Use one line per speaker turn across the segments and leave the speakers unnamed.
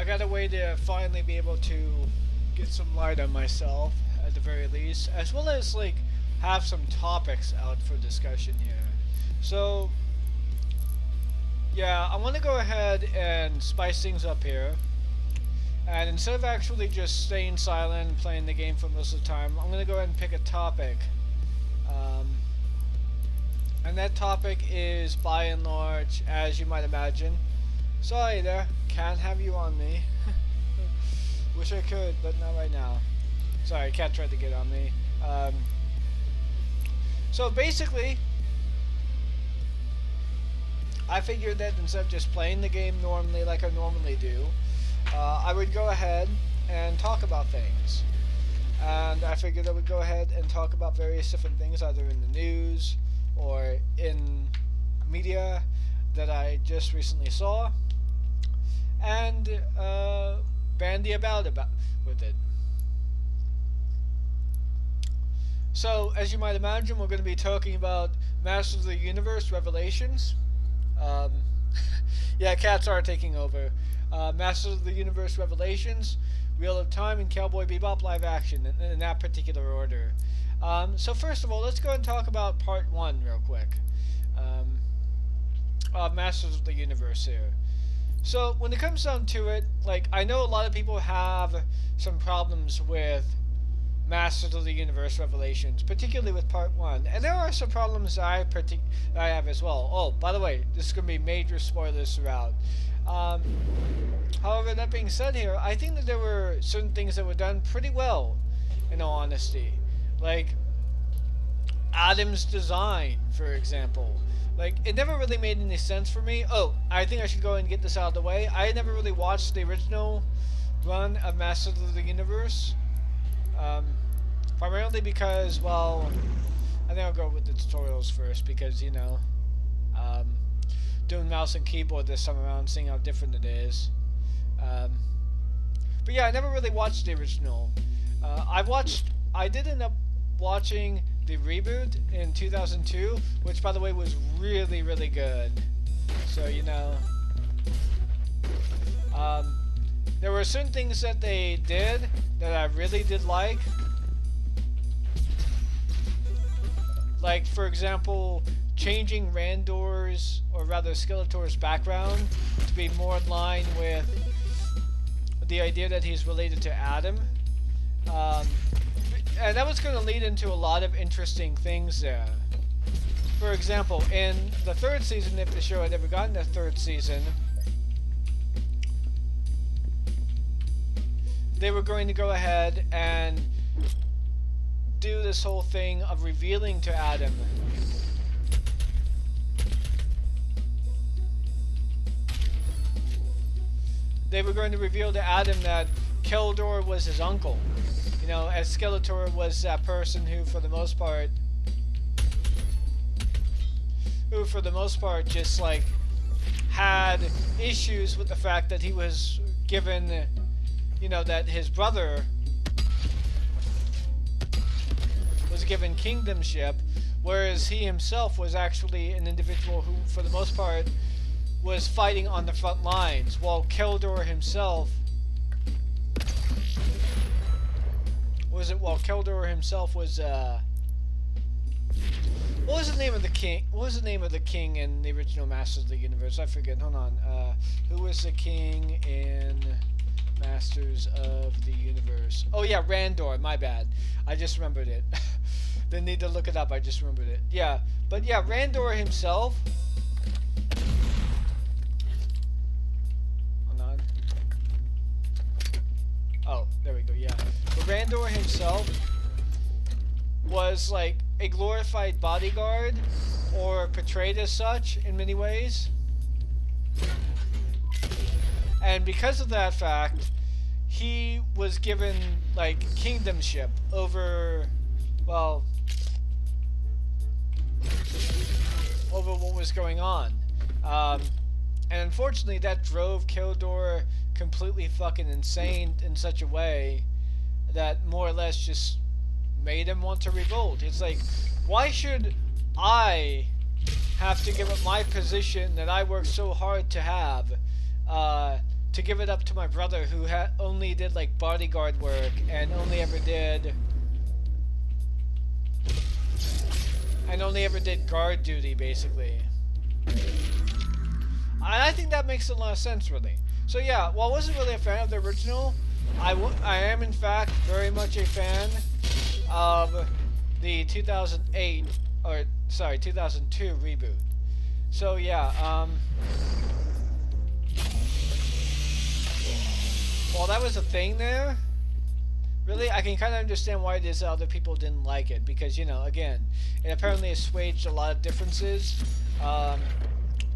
got a way to finally be able to get some light on myself, at the very least, as well as, like, have some topics out for discussion here. So, yeah, I want to go ahead and spice things up here. And instead of actually just staying silent and playing the game for most of the time, I'm going to go ahead and pick a topic. And that topic is, by and large, as you might imagine. Sorry there, can't have you on me. Wish I could, but not right now. Sorry, cat tried to get on me. So basically, I figured that instead of just playing the game normally like I normally do, I would go ahead and talk about things. And I figured I would go ahead and talk about various different things, either in the news or in media that I just recently saw, and bandy about with it. So, as you might imagine, we're going to be talking about Masters of the Universe Revelations. Yeah, cats are taking over. Masters of the Universe Revelations, Wheel of Time, and Cowboy Bebop live action, in that particular order. So first of all, let's go and talk about part 1 real quick. Of Masters of the Universe here. So, when it comes down to it, like, I know a lot of people have some problems with Masters of the Universe Revelations, particularly with part 1. And there are some problems that I have as well. Oh, by the way, this is going to be major spoilers throughout. However, that being said here, I think that there were certain things that were done pretty well, in all honesty. Like, Adam's design, for example. Like, it never really made any sense for me. Oh, I think I should go and get this out of the way. I never really watched the original run of Masters of the Universe. Primarily because, well, I think I'll go with the tutorials first because, you know, doing mouse and keyboard this time around, seeing how different it is. But yeah, I never really watched the original. I did end up watching the reboot in 2002, which, by the way, was really, really good. So, you know, there were certain things that they did that I really did like. Like, for example, changing Randor's, or rather Skeletor's background to be more in line with the idea that he's related to Adam. And that was going to lead into a lot of interesting things there. For example, in the 3rd season, if the show had ever gotten a 3rd season, they were going to go ahead and do this whole thing of revealing to Adam they were going to reveal to Adam that Keldor was his uncle. You know, as Skeletor was that person who, for the most part, just, like, had issues with the fact that he was given, you know, that his brother was given kingdomship, whereas he himself was actually an individual who, for the most part, was fighting on the front lines, while Keldor himself was what was the name of the king? What was the name of the king in the original Masters of the Universe? I forget. Hold on. Who was the king in Masters of the Universe? Oh yeah, Randor. My bad. I just remembered it. Didn't need to look it up. I just remembered it. Yeah, but yeah, Randor himself. Hold on. Oh, there we go. Yeah, but Randor himself was like a glorified bodyguard, or portrayed as such in many ways. And because of that fact, he was given, like, kingdomship over, well, over what was going on. And unfortunately, that drove Keldor completely fucking insane in such a way that more or less just made him want to revolt. It's like, why should I have to give up my position that I worked so hard to have, to give it up to my brother who only did like bodyguard work and only ever did guard duty basically. I think that makes a lot of sense, really. So yeah, while I wasn't really a fan of the original, I am in fact very much a fan of the 2002 reboot. So yeah, while that was a thing there, really, I can kind of understand why it is that other people didn't like it, because, you know, again, it apparently assuaged a lot of differences,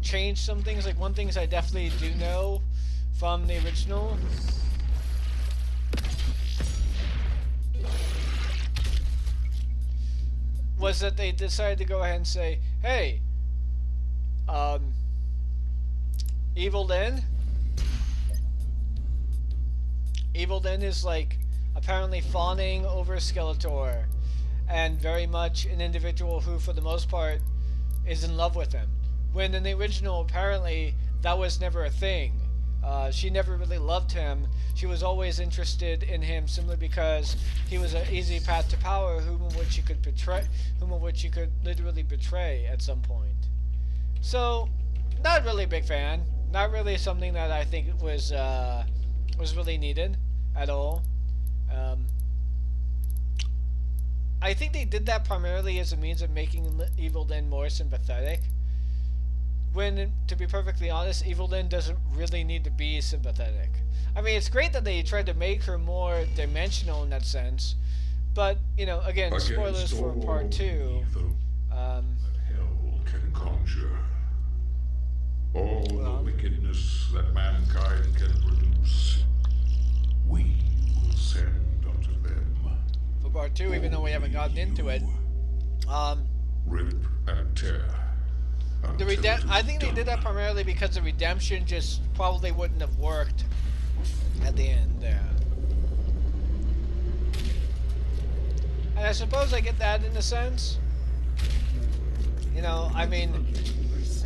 changed some things. Like, one thing I definitely do know from the original was that they decided to go ahead and say, hey, Evil Den is, like, apparently fawning over Skeletor, and very much an individual who, for the most part, is in love with him. When in the original, apparently, that was never a thing. She never really loved him. She was always interested in him simply because he was an easy path to power, whom of which she could literally betray at some point. So, not really a big fan. Not really something that I think was really needed at all. I think they did that primarily as a means of making Evil Den more sympathetic. When, to be perfectly honest, Evil Den doesn't really need to be sympathetic. I mean, it's great that they tried to make her more dimensional in that sense, but, you know, again, spoilers for part 2.
Hell can conjure. All the wickedness that mankind can produce, we will send unto them.
For part 2, even though we haven't gotten into it,
rip and tear.
I think they did that primarily because the redemption just probably wouldn't have worked at the end there. And I suppose I get that in a sense. You know, I mean,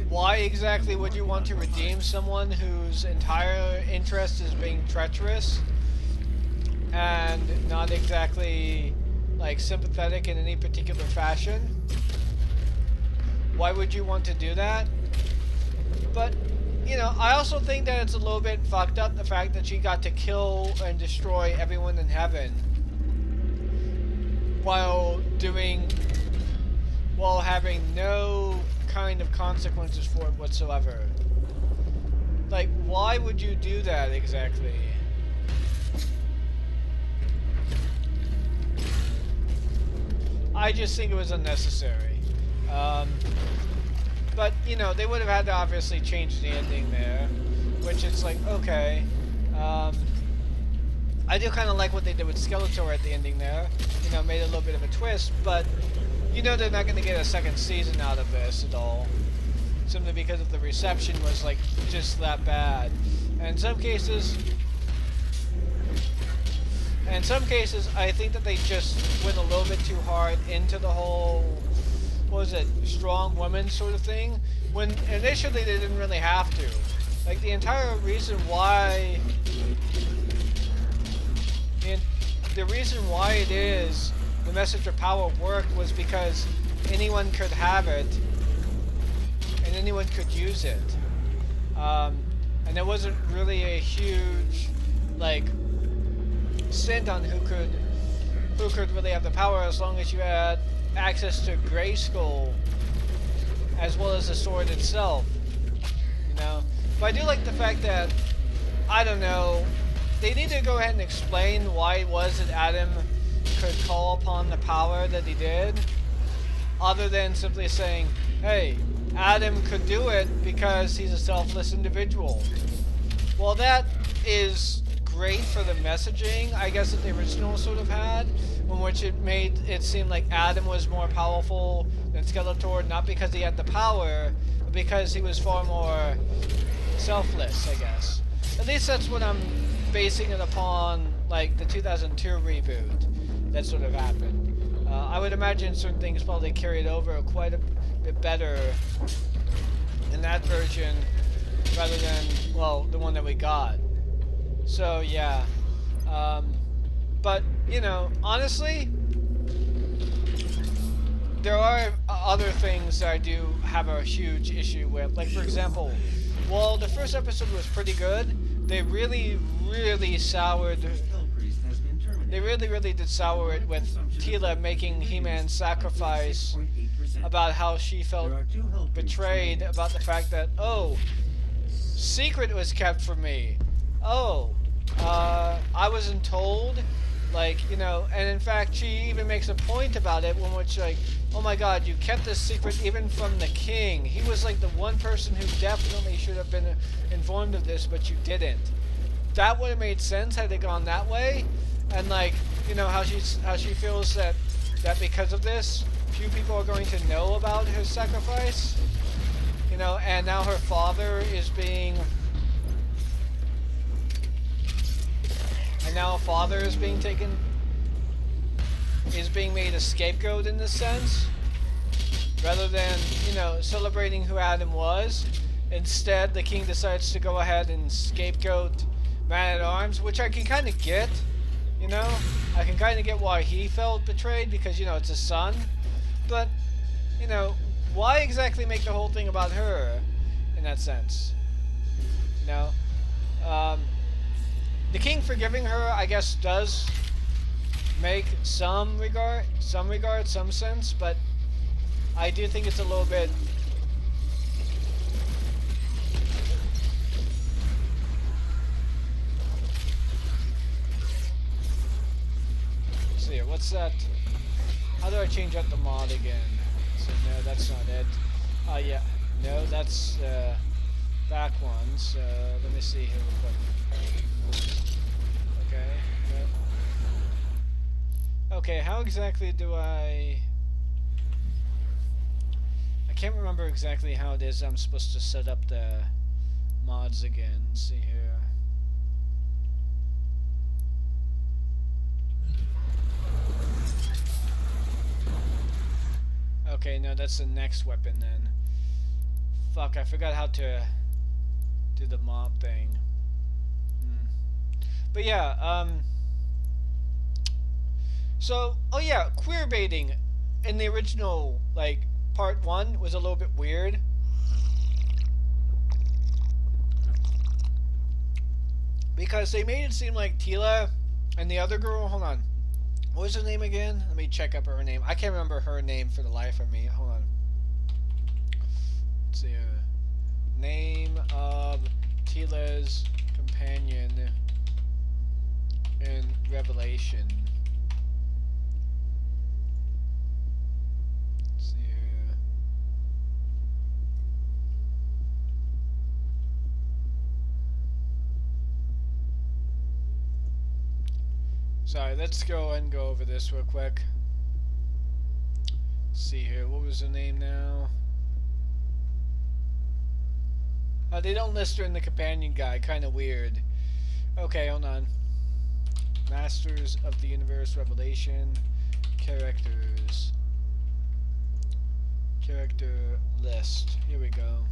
why exactly would you want to redeem someone whose entire interest is being treacherous and not exactly, like, sympathetic in any particular fashion? Why would you want to do that? But, you know, I also think that it's a little bit fucked up, the fact that she got to kill and destroy everyone in heaven while having no kind of consequences for it whatsoever. Like, why would you do that exactly? I just think it was unnecessary. But, you know, they would have had to obviously change the ending there, which is like, okay. I do kind of like what they did with Skeletor at the ending there. You know, made a little bit of a twist, but you know they're not going to get a second season out of this at all. Simply because of the reception was, like, just that bad. And in some cases, I think that they just went a little bit too hard into the whole, what was it, strong woman sort of thing, when initially they didn't really have to. Like, the entire reason why, the reason why it is the message of power worked was because anyone could have it, and anyone could use it. And there wasn't really a huge, like, stint on who could really have the power, as long as you had access to Grayskull as well as the sword itself, you know. But I do like the fact that, I don't know, they need to go ahead and explain why it was that Adam could call upon the power that he did, other than simply saying, hey, Adam could do it because he's a selfless individual. Well, that is great for the messaging, I guess, that the original sort of had, in which it made it seem like Adam was more powerful than Skeletor, not because he had the power, but because he was far more selfless, I guess. At least that's what I'm basing it upon, like, the 2002 reboot that sort of happened. I would imagine certain things probably carried over quite a bit better in that version rather than, well, the one that we got. So yeah, but you know, honestly, there are other things that I do have a huge issue with. Like for example, while the first episode was pretty good, they really soured. They really did sour it with Tila making He-Man sacrifice about how she felt betrayed about the fact that, oh, secret was kept from me. Oh, I wasn't told. Like, you know, and in fact, she even makes a point about it when which, like, oh my god, you kept this secret even from the king. He was like the one person who definitely should have been informed of this, but you didn't. That would have made sense had they gone that way. And like, you know, how she feels that because of this, few people are going to know about her sacrifice. You know, and now her father is being made a scapegoat in this sense, rather than, you know, celebrating who Adam was. Instead, the king decides to go ahead and scapegoat Man-at-Arms, which I can kind of get, you know. I can kind of get why he felt betrayed, because, you know, it's his son. But, you know, why exactly make the whole thing about her in that sense? You know? The king forgiving her, I guess, does make some sense, but I do think it's a little bit. Let's see here, what's that? How do I change out the mod again? So no, that's not it. Yeah, no, that's back one. So let me see here real quick. Okay. No. Okay, how exactly do I can't remember exactly how it is I'm supposed to set up the mods again. Let's see here. Okay, no, that's the next weapon then. Fuck, I forgot how to do the mob thing. But yeah, so, oh yeah, queer baiting in the original, like, part 1 was a little bit weird. Because they made it seem like Tila and the other girl, hold on. What was her name again? Let me check up her name. I can't remember her name for the life of me. Hold on. Let's see. Name of Tila's companion in Revelation. Let's see here. Sorry, let's go and go over this real quick. Let's see here, what was the name now? They don't list her in the companion guide, kind of weird. Okay, hold on. Masters of the Universe Revelation. Characters. Character list. Here we go.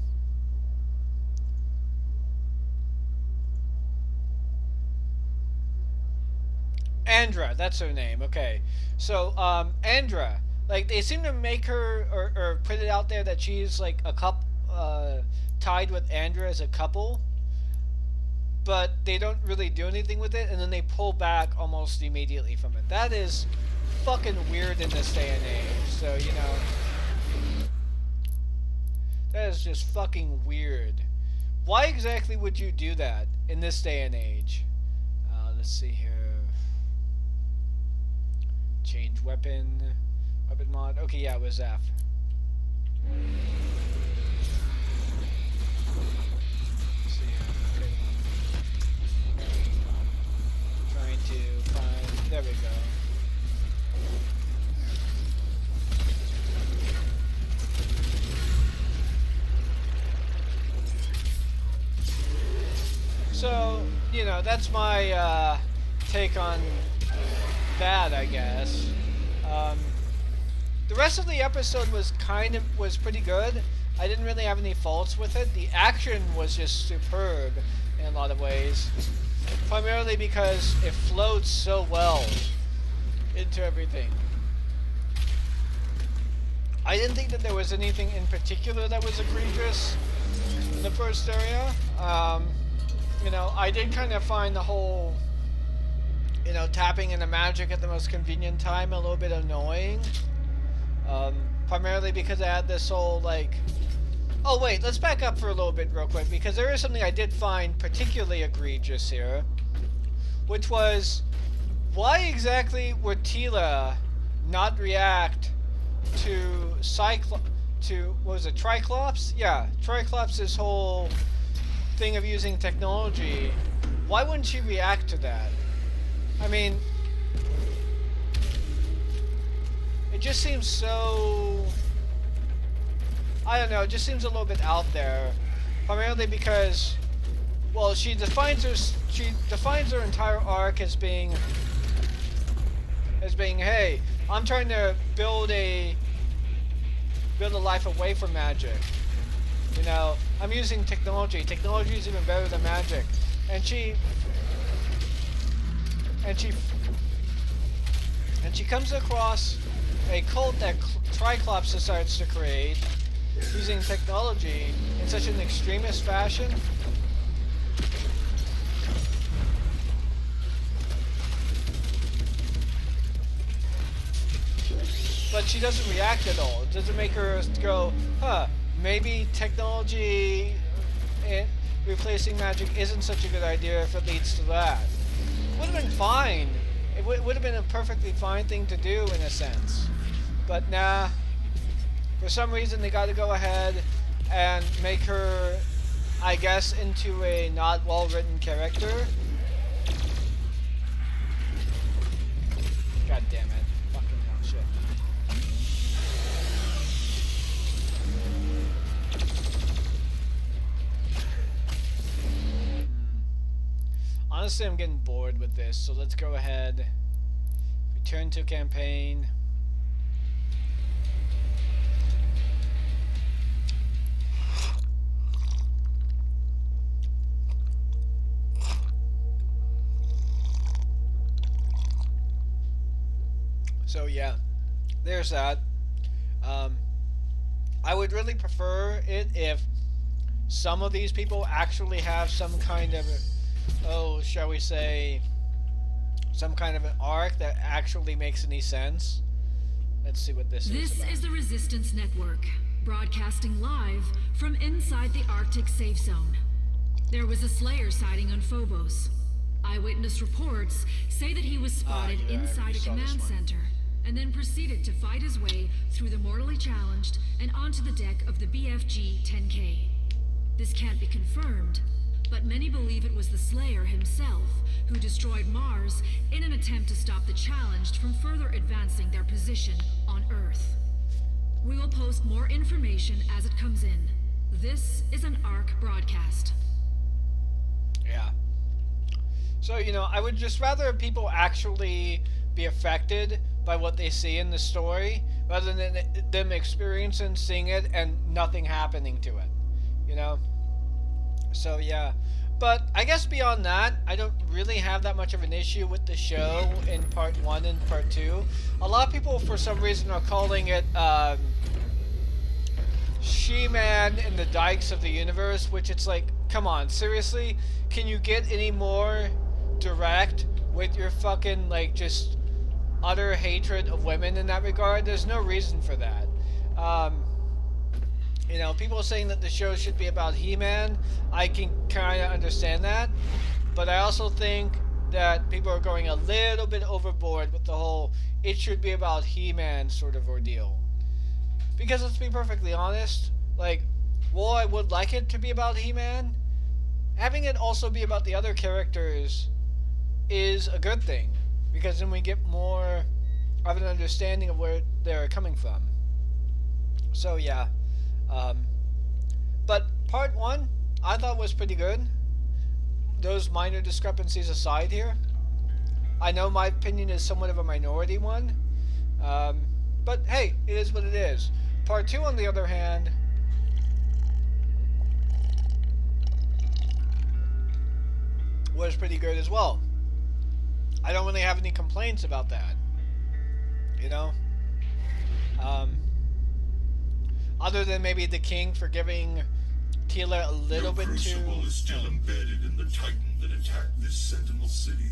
Andra, that's her name. Okay. So, Andra, like, they seem to make her, or put it out there that she's, like, a couple, tied with Andra as a couple, but they don't really do anything with it, and then they pull back almost immediately from it. That is fucking weird in this day and age. So, you know, that is just fucking weird. Why exactly would you do that in this day and age? Let's see here. Change weapon. Weapon mod. Okay, yeah, it was F. Let's see here. Okay. Trying to find. There we go. So, you know, that's my take on that, I guess. The rest of the episode was pretty good. I didn't really have any faults with it. The action was just superb in a lot of ways. primarily because it flowed so well into everything. I didn't think that there was anything in particular that was egregious in the first area. You know, I did kind of find the whole, you know, tapping into magic at the most convenient time a little bit annoying. Primarily because I had this whole, like... Oh, wait, let's back up for a little bit real quick, because there is something I did find particularly egregious here, which was, why exactly would Tila not react to what was it, Triclops? Yeah, Triclops' whole thing of using technology. Why wouldn't she react to that? I mean, it just seems so... I don't know, it just seems a little bit out there. Primarily because, well, she defines her entire arc as being, hey, I'm trying to build a life away from magic. You know, I'm using technology. Technology is even better than magic. And she comes across a cult that Triclops decides to create using technology in such an extremist fashion. But she doesn't react at all. It doesn't make her go, huh, maybe technology replacing magic isn't such a good idea if it leads to that. Would have been fine. It would have been a perfectly fine thing to do in a sense. But nah, for some reason they got to go ahead and make her, I guess, into a not well-written character. God damn it. Fucking hell, shit. Honestly, I'm getting bored with this, so let's go ahead. Return to campaign. So yeah, there's that. I would really prefer it if some of these people actually have some kind of, shall we say, some kind of an arc that actually makes any sense. Let's see what this is about.
This is the Resistance Network, broadcasting live from inside the Arctic safe zone. There was a Slayer sighting on Phobos. Eyewitness reports say that he was spotted inside a command center and then proceeded to fight his way through the mortally challenged and onto the deck of the BFG-10K. This can't be confirmed, but many believe it was the Slayer himself who destroyed Mars in an attempt to stop the challenged from further advancing their position on Earth. We will post more information as it comes in. This is an ARC broadcast.
Yeah. So, you know, I would just rather people actually be affected by what they see in the story rather than them experiencing, seeing it, and nothing happening to it. You know? So, yeah. But I guess beyond that, I don't really have that much of an issue with the show in part 1 and part 2. A lot of people, for some reason, are calling it She-Man in the Dykes of the Universe, which it's like, come on, seriously? Can you get any more direct with your fucking, like, just utter hatred of women in that regard? There's no reason for that. You know, people saying that the show should be about He-Man, I can kind of understand that. But I also think that people are going a little bit overboard with the whole, it should be about He-Man sort of ordeal. Because let's be perfectly honest, like, while I would like it to be about He-Man, having it also be about the other characters is a good thing. Because then we get more of an understanding of where they're coming from. So yeah. But part 1, I thought was pretty good. Those minor discrepancies aside here. I know my opinion is somewhat of a minority one. But hey, it is what it is. Part 2, on the other hand, was pretty good as well. I don't really have any complaints about that. You know? Um, Other than maybe the king for giving Tila a little bit too...
Your crucible is still embedded in the titan that attacked this Sentinel City.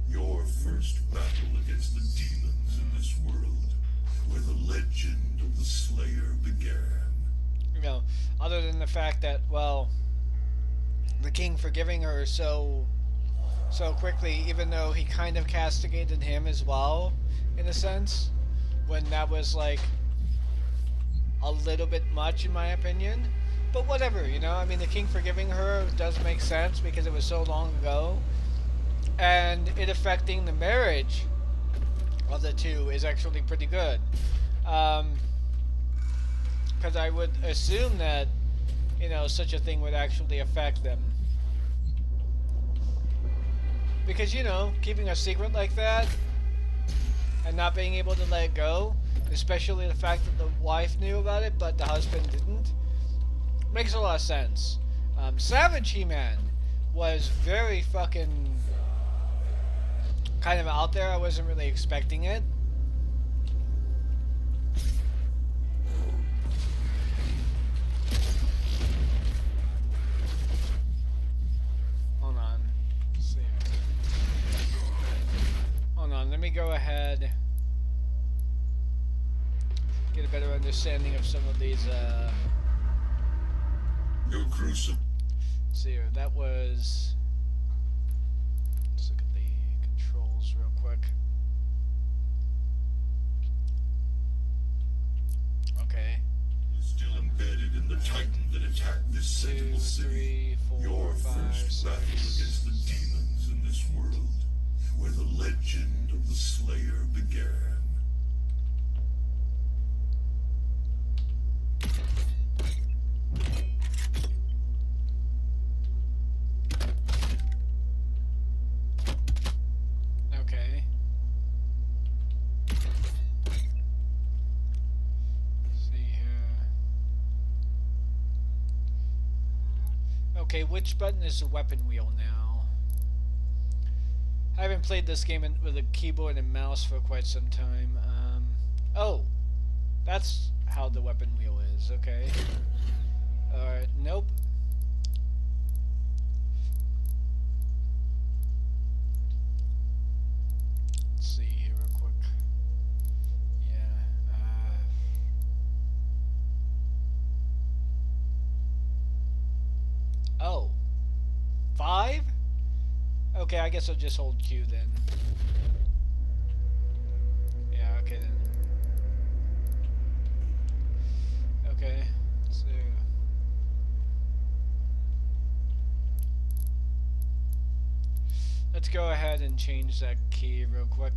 Your first battle against the demons in this world, where the legend of the Slayer began.
You know, other than the fact that, well, the king forgiving her so quickly, even though he kind of castigated him as well, in a sense, when that was like a little bit much in my opinion. But whatever, you know, I mean, the king forgiving her does make sense because it was so long ago, and it affecting the marriage of the two is actually pretty good. Because I would assume that, you know, such a thing would actually affect them. Because, you know, keeping a secret like that and not being able to let it go, especially the fact that the wife knew about it but the husband didn't, makes a lot of sense. Savage He-Man was very fucking kind of out there. I wasn't really expecting it. Hold on. Let's see here. Hold on, let me go ahead. Get a better understanding of some of these,
Your crucible.
Let's see here, that was... Let's look at the controls real quick. Okay.
Still embedded in the titan that attacked this Sentinel City.
3, 4,
Your
5,
first battle
6.
against the demons in this world, where the legend of the Slayer began.
Okay. See here. Okay, which button is the weapon wheel now? I haven't played this game with a keyboard and mouse for quite some time. Oh, that's how the weapon wheel is. Okay. Alright, nope. Let's see here real quick. Yeah. Oh. 5? Okay, I guess I'll just hold Q then. Yeah, okay then. Okay, so... Let's go ahead and change that key real quick.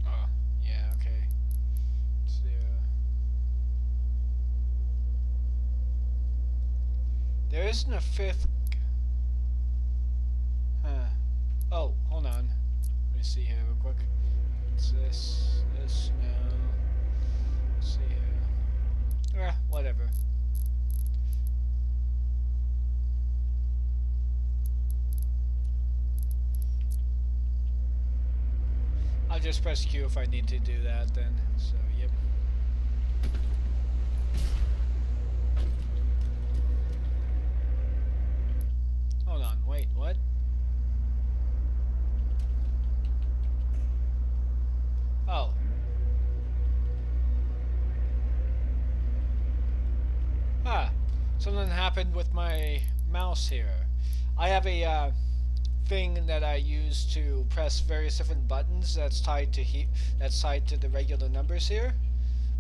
Oh, yeah, okay. So, there isn't a fifth. Huh. Oh, hold on. Let me see here real quick. It's this, no. Let's see here. Whatever. I'll just press Q if I need to do that then. So, yep. Hold on, wait, what? Oh. Something happened with my mouse here. I have a thing that I use to press various different buttons that's tied to the regular numbers here,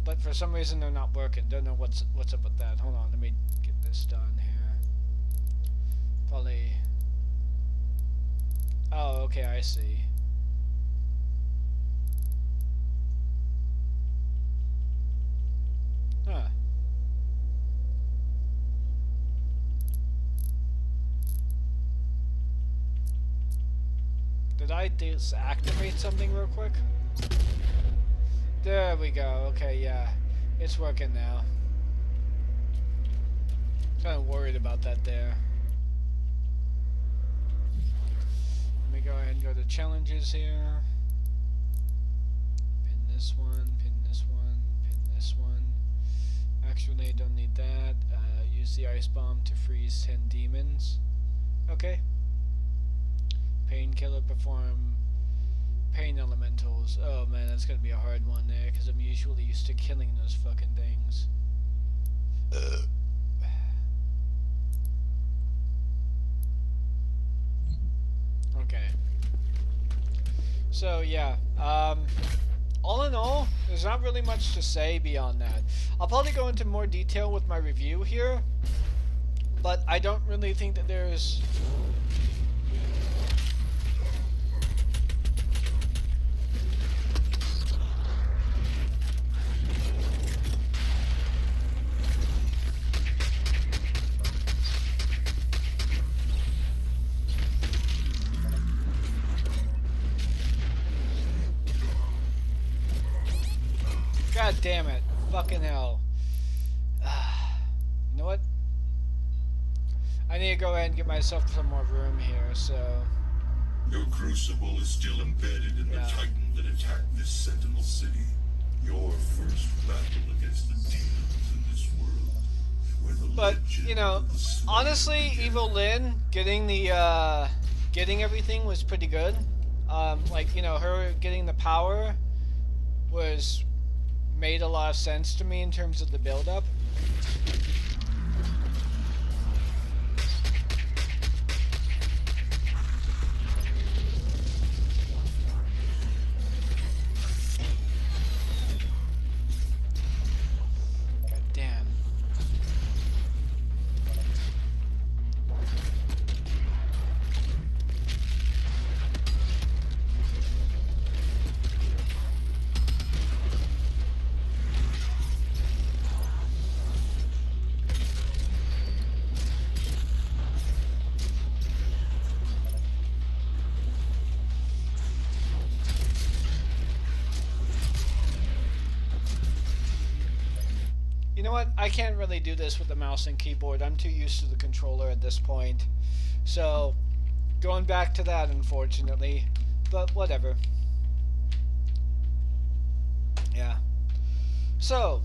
but for some reason they're not working. Don't know what's up with that. Hold on, let me get this done here. Probably. Oh, okay, I see. Huh. I deactivate something real quick? There we go. Okay, yeah. It's working now. Kind of worried about that there. Let me go ahead and go to challenges here. Pin this one, pin this one, pin this one. Actually, I don't need that. Use the ice bomb to freeze 10 demons. Okay. Painkiller, perform pain elementals. Oh man, that's gonna be a hard one there, because I'm usually used to killing those fucking things. Okay. So yeah, all in all, there's not really much to say beyond that. I'll probably go into more detail with my review here, but I don't really think that there's... God damn it. Fucking hell. You know what? I need to go ahead and get myself some more room here, so...
Your crucible is still embedded in the titan that attacked this sentinel city. Your first battle against the demons in this world. Where the
But, you know, honestly, Evil Lyn getting the, getting everything was pretty good. Like, you know, her getting the power was... made a lot of sense to me in terms of the build-up. God damn. You know what? I can't really do this with the mouse and keyboard. I'm too used to the controller at this point. So, going back to that, unfortunately. But whatever. Yeah. So,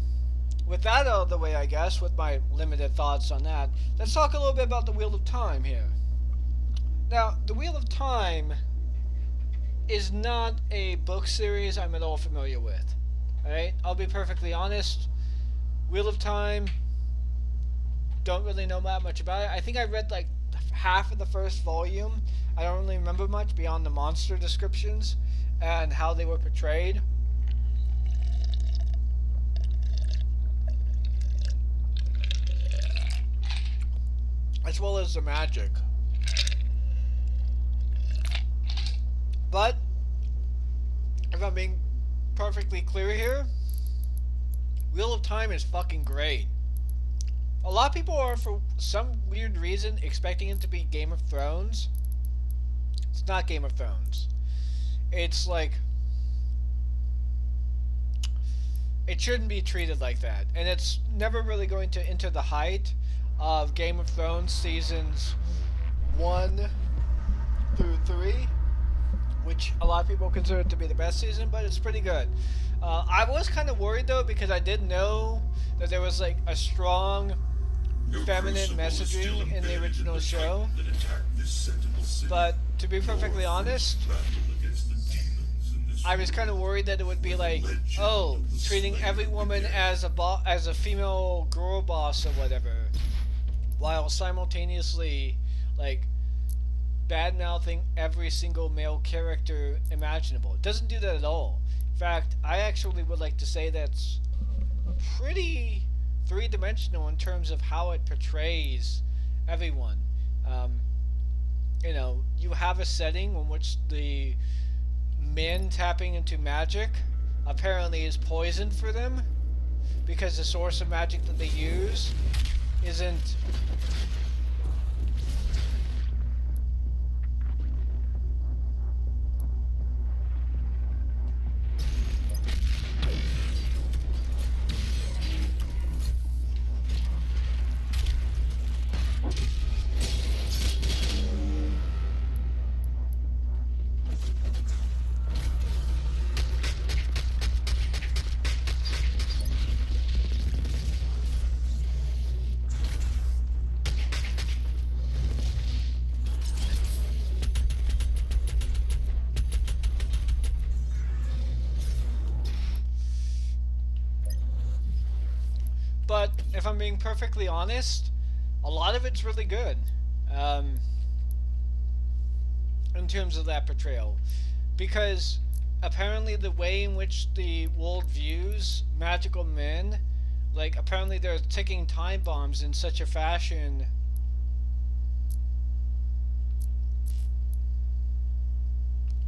with that out of the way, I guess, with my limited thoughts on that, let's talk a little bit about the Wheel of Time here. Now, the Wheel of Time is not a book series I'm at all familiar with. Alright? I'll be perfectly honest. Wheel of Time, don't really know that much about it. I think I read like half of the first volume. I don't really remember much beyond the monster descriptions and how they were portrayed. As well as the magic. But, if I'm being perfectly clear here, Wheel of Time is fucking great. A lot of people are, for some weird reason, expecting it to be Game of Thrones. It's not Game of Thrones. It's like... it shouldn't be treated like that. And it's never really going to enter the height of Game of Thrones seasons 1 through 3. Which a lot of people consider it to be the best season, but it's pretty good. I was kind of worried though, because I did know that there was like a strong feminine messaging in the original show. But to be perfectly honest, I was kind of worried that it would be like, oh, treating every woman as a female girl boss or whatever, while simultaneously like bad-mouthing every single male character imaginable. It doesn't do that at all. In fact, I actually would like to say that's pretty three-dimensional in terms of how it portrays everyone. You know, you have a setting in which the men tapping into magic apparently is poison for them, because the source of magic that they use isn't... But if I'm being perfectly honest, a lot of it's really good. Um, in terms of that portrayal. Because apparently the way in which the world views magical men, like apparently they're ticking time bombs in such a fashion.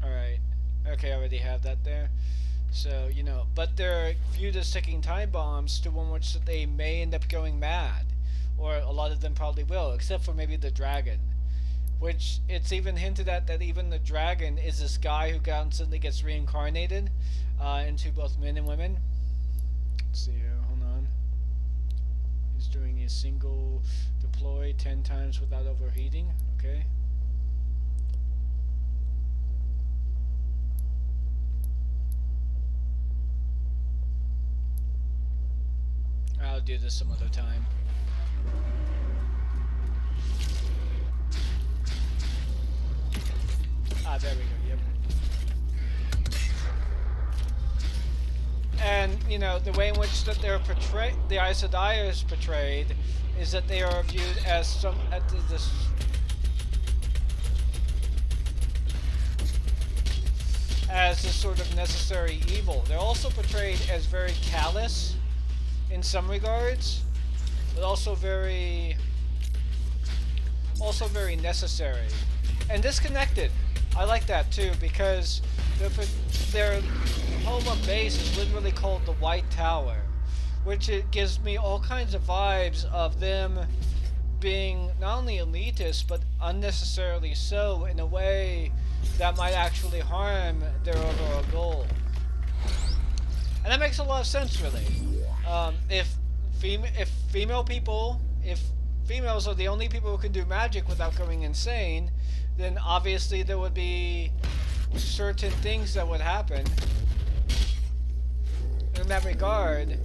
Alright. Okay, I already have that there. So, you know, but they're viewed as ticking time bombs to one which they may end up going mad. Or a lot of them probably will, except for maybe the dragon. Which it's even hinted at that even the dragon is this guy who constantly gets reincarnated into both men and women. Let's see here, hold on. He's doing a single deploy 10 times without overheating. Okay. I'll do this some other time. Ah, there we go, yep. And, you know, the way in which that they're portrayed, the Aes Sedai is portrayed, is that they are viewed as this sort of necessary evil. They're also portrayed as very callous in some regards, but also very necessary and disconnected. I like that too, because their home base is literally called the White Tower, which it gives me all kinds of vibes of them being not only elitist but unnecessarily so, in a way that might actually harm their overall goal. And that makes a lot of sense, really. If females are the only people who can do magic without going insane, then obviously there would be certain things that would happen in that regard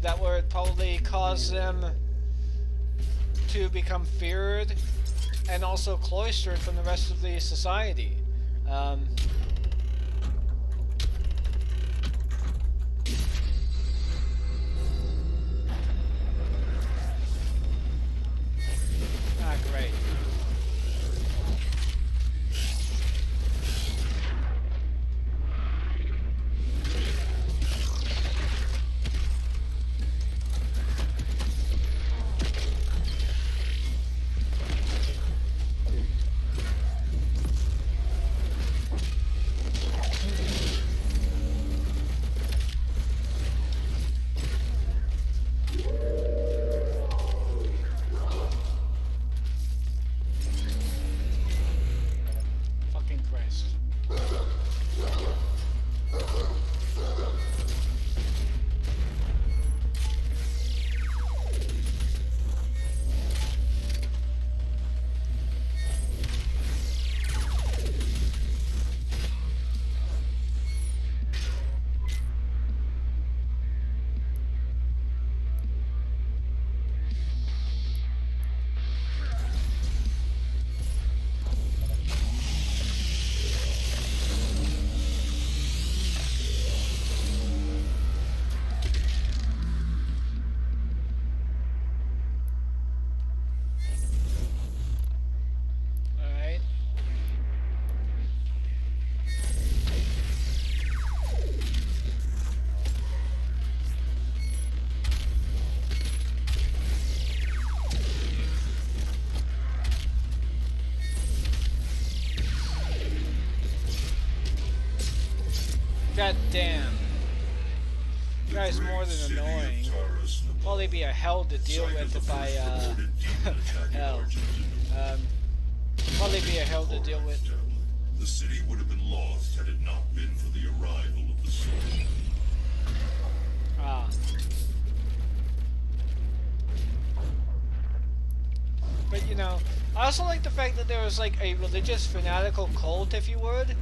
that would probably cause them to become feared and also cloistered from the rest of the society. Great. God damn. You guys more than annoying. Probably be a hell to deal with if I, hell. Probably be a hell to deal with.
The city would have been lost had it not been for the arrival of the sun.
Ah. But, you know, I also like the fact that there was, like, a religious fanatical cult, if you would,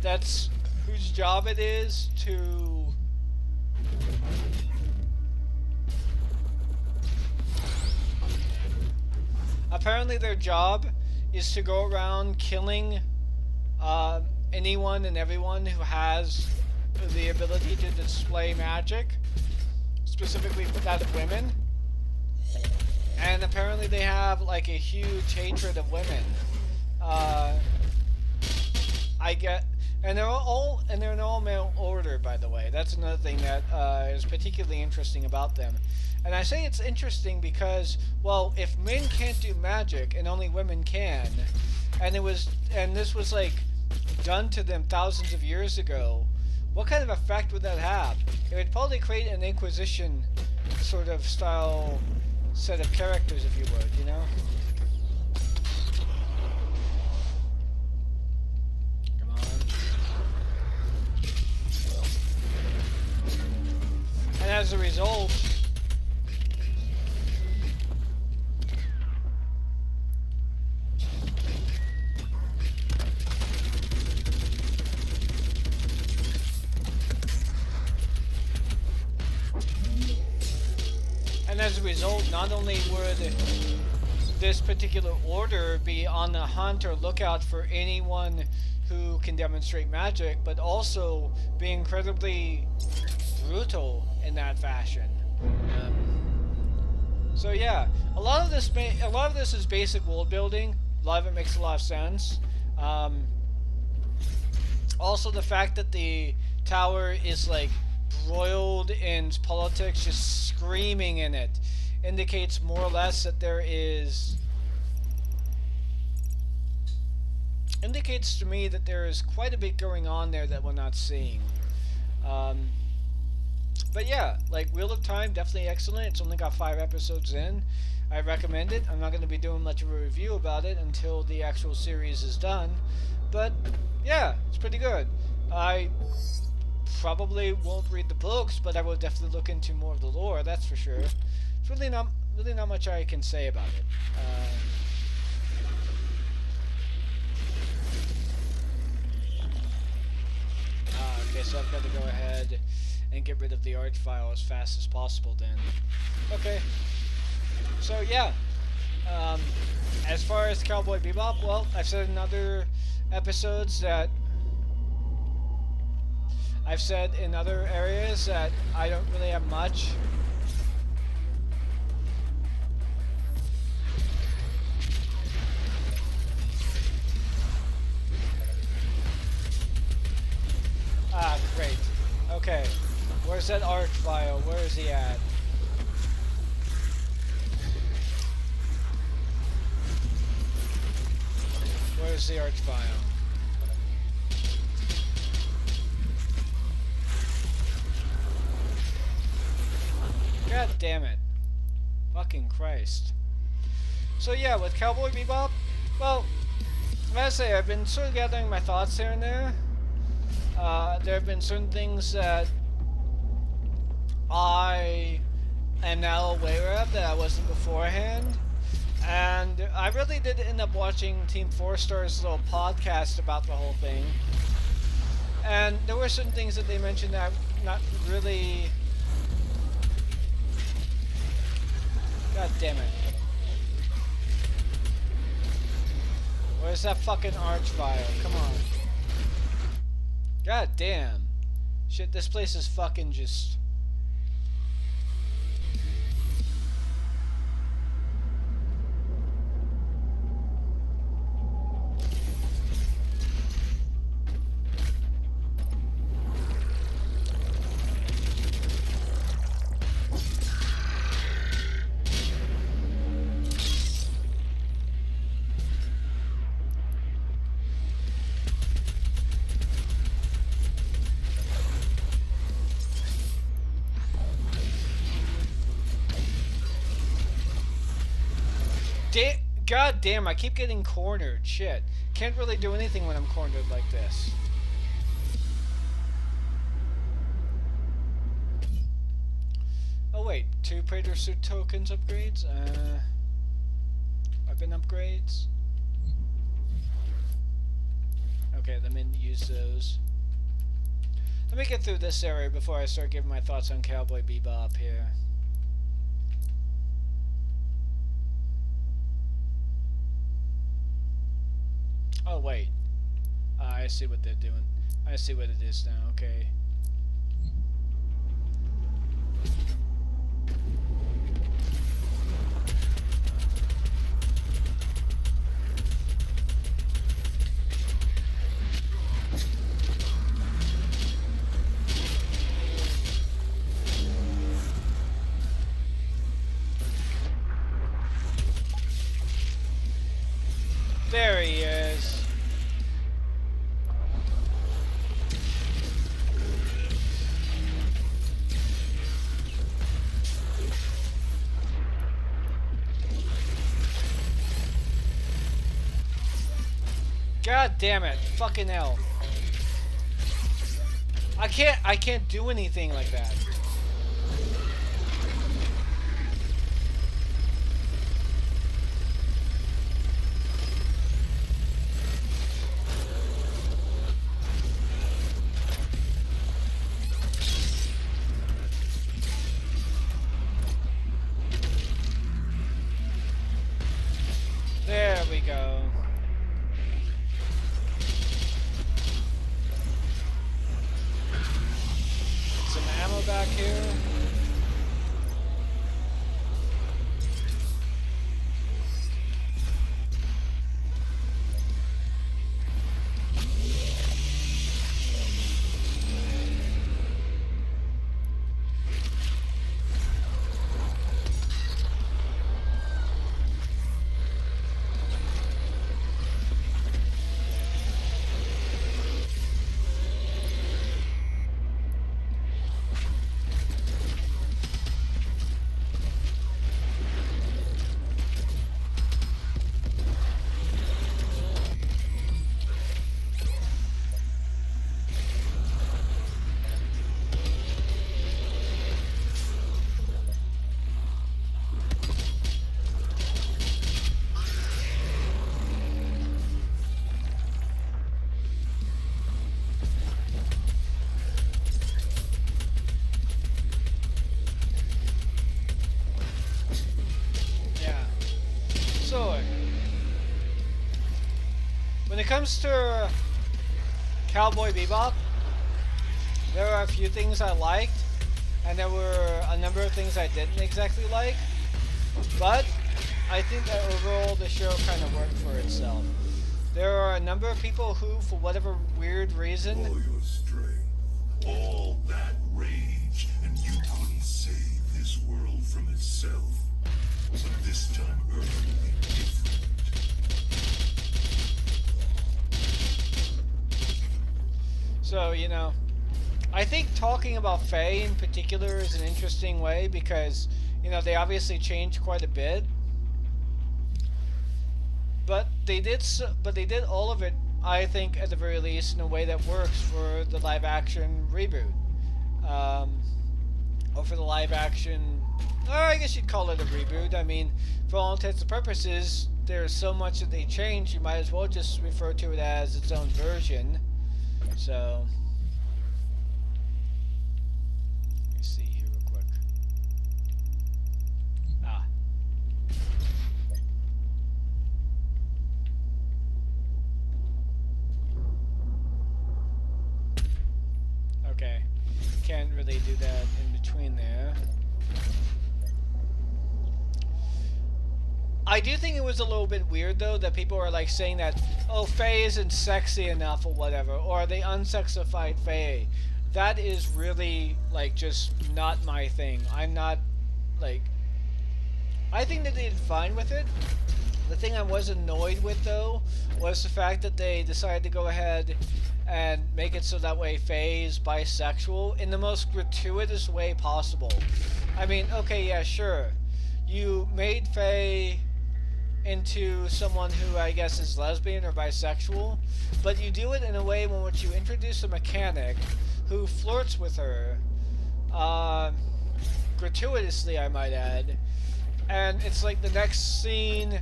that's whose job it is to apparently their job is to go around killing anyone and everyone who has the ability to display magic, specifically that of women. and apparently they have like a huge hatred of women. Uh, I get, and they're an all male order, by the way. That's another thing that is particularly interesting about them. And I say it's interesting because, well, if men can't do magic and only women can, and this was like done to them thousands of years ago, what kind of effect would that have? It would probably create an Inquisition sort of style set of characters, if you would, you know? Come on. And as a result, not only would this particular order be on the hunt or lookout for anyone who can demonstrate magic, but also be incredibly brutal in that fashion. So yeah, a lot of this is basic world building. A lot of it makes a lot of sense. Also, the fact that the tower is like broiled in politics, just screaming in it, indicates more or less that indicates to me that there is quite a bit going on there that we're not seeing. But yeah, like Wheel of Time, definitely excellent. It's only got 5 episodes in. I recommend it. I'm not going to be doing much of a review about it until the actual series is done. But yeah, it's pretty good. I probably won't read the books, but I will definitely look into more of the lore, that's for sure. It's really not much I can say about it. Okay, so I've got to go ahead and get rid of the arch file as fast as possible then. Okay. So yeah. As far as Cowboy Bebop, well, I've said in other episodes that I've said in other areas that I don't really have much. Ah, great. Okay. Where's that arch file? Where is he at? Where's the arch file? God damn it. Fucking Christ. So yeah, with Cowboy Bebop, well, as I say, I've been sort of gathering my thoughts here and there. There have been certain things that I am now aware of that I wasn't beforehand. And I really did end up watching Team 4 Star's little podcast about the whole thing. And there were certain things that they mentioned that I'm not really... God damn it. Where's that fucking arch file? Come on. God damn. Shit, this place is fucking just... God damn, I keep getting cornered. Shit. Can't really do anything when I'm cornered like this. Oh wait, 2 Praetor Suit tokens upgrades? Weapon upgrades? Okay, let me use those. Let me get through this area before I start giving my thoughts on Cowboy Bebop here. Oh wait, I see what they're doing. I see what it is now, okay. There he is. God damn it. Fucking hell. I can't do anything like that. There we go. Some ammo back here. When it comes to Cowboy Bebop, there are a few things I liked, and there were a number of things I didn't exactly like, but I think that overall the show kind of worked for itself. There are a number of people who, for whatever weird reason...
All your strength, all that rage, and you couldn't save this world from itself. But this time Earth will be different.
So, you know, I think talking about Faye in particular is an interesting way because, you know, they obviously changed quite a bit. But they did all of it, I think, at the very least, in a way that works for the live-action reboot. Or for the live-action... Or I guess you'd call it a reboot. I mean, for all intents and purposes, there's so much that they changed, you might as well just refer to it as its own version. So... let me see here real quick. Ah. Okay. Can't really do that in between there. I do think it was a little bit weird though that people are like saying that, oh, Faye isn't sexy enough or whatever, or they unsexified Faye. That is really like just not my thing. I'm not like... I think that they did fine with it. The thing I was annoyed with though was the fact that they decided to go ahead and make it so that way Faye is bisexual in the most gratuitous way possible. I mean, okay, yeah, sure. You made Faye into someone who I guess is lesbian or bisexual, but you do it in a way in which you introduce a mechanic who flirts with her, gratuitously I might add, and it's like the next scene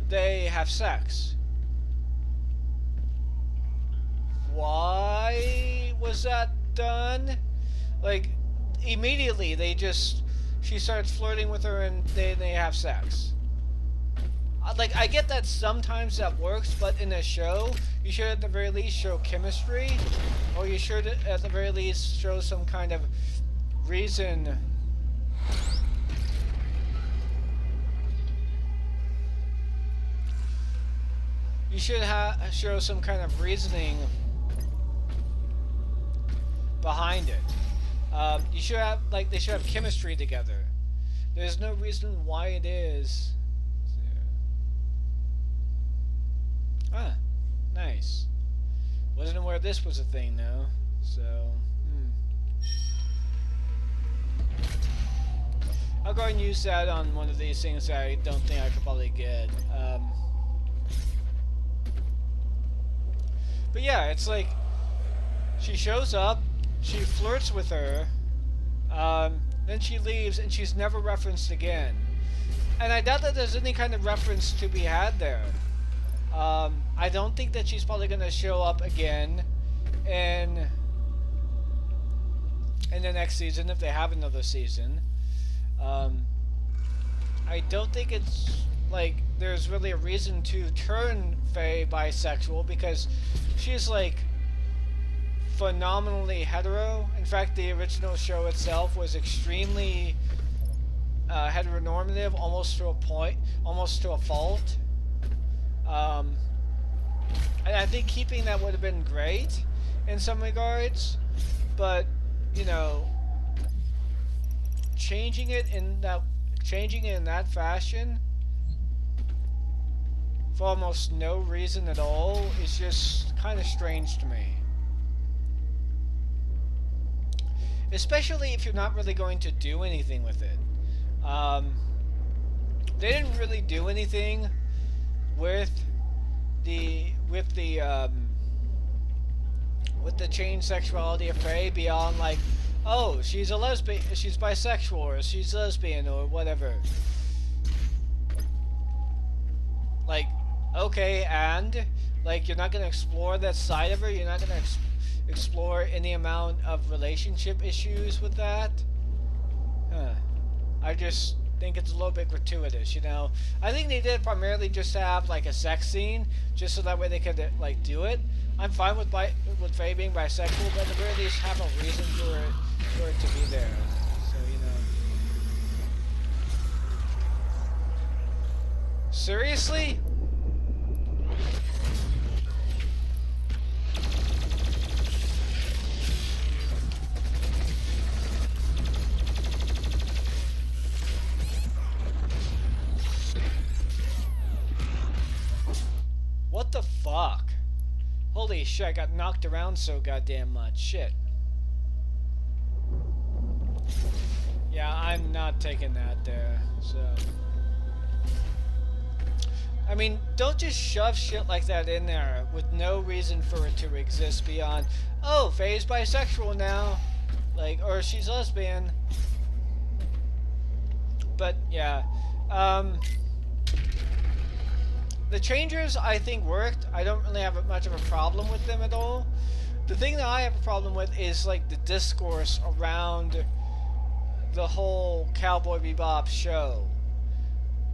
they have sex. Why was that done? Like, immediately she starts flirting with her and they have sex. Like, I get that sometimes that works, but in a show, you should at the very least show chemistry, or you should at the very least show some kind of reason. You should show some kind of reasoning behind it. You should have, like, they should have chemistry together. There's no reason why it is. Ah, nice. Wasn't aware this was a thing though. So, I'll go and use that on one of these things that I don't think I could probably get. But yeah, it's like she shows up, she flirts with her, then she leaves, and she's never referenced again. And I doubt that there's any kind of reference to be had there. I don't think that she's probably going to show up again in the next season if they have another season. I don't think it's like there's really a reason to turn Faye bisexual because she's like phenomenally hetero. In fact, the original show itself was extremely heteronormative, almost to a point, almost to a fault. And I think keeping that would have been great in some regards, but you know, changing it in that fashion for almost no reason at all is just kind of strange to me. Especially if you're not really going to do anything with it. They didn't really do anything with the changed sexuality of Faye beyond like, oh, she's a lesbian, she's bisexual, or she's lesbian, or whatever. Like, okay, and like you're not gonna explore that side of her. You're not gonna explore any amount of relationship issues with that. I just think it's a little bit gratuitous, you know. I think they did primarily just to have like a sex scene, just so that way they could like do it. I'm fine with Faye being bisexual, but at the very least have a reason for it to be there. So you know. Seriously? What the fuck? Holy shit, I got knocked around so goddamn much. Shit. Yeah, I'm not taking that there, so. I mean, don't just shove shit like that in there with no reason for it to exist beyond, oh, Faye's bisexual now. Like, or she's lesbian. But, yeah. The changers, I think, worked. I don't really have much of a problem with them at all. The thing that I have a problem with is, like, the discourse around the whole Cowboy Bebop show.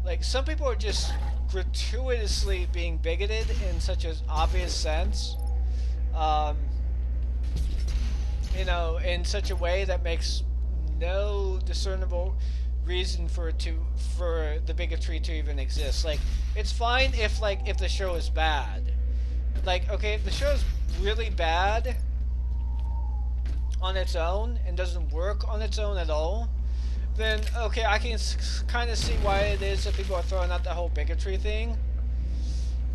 Like, some people are just gratuitously being bigoted in such an obvious sense. You know, in such a way that makes no discernible reason for the bigotry to even exist. Like, it's fine if the show is bad. Like, okay, if the show is really bad on its own and doesn't work on its own at all, then okay, I can kind of see why it is that people are throwing out the whole bigotry thing.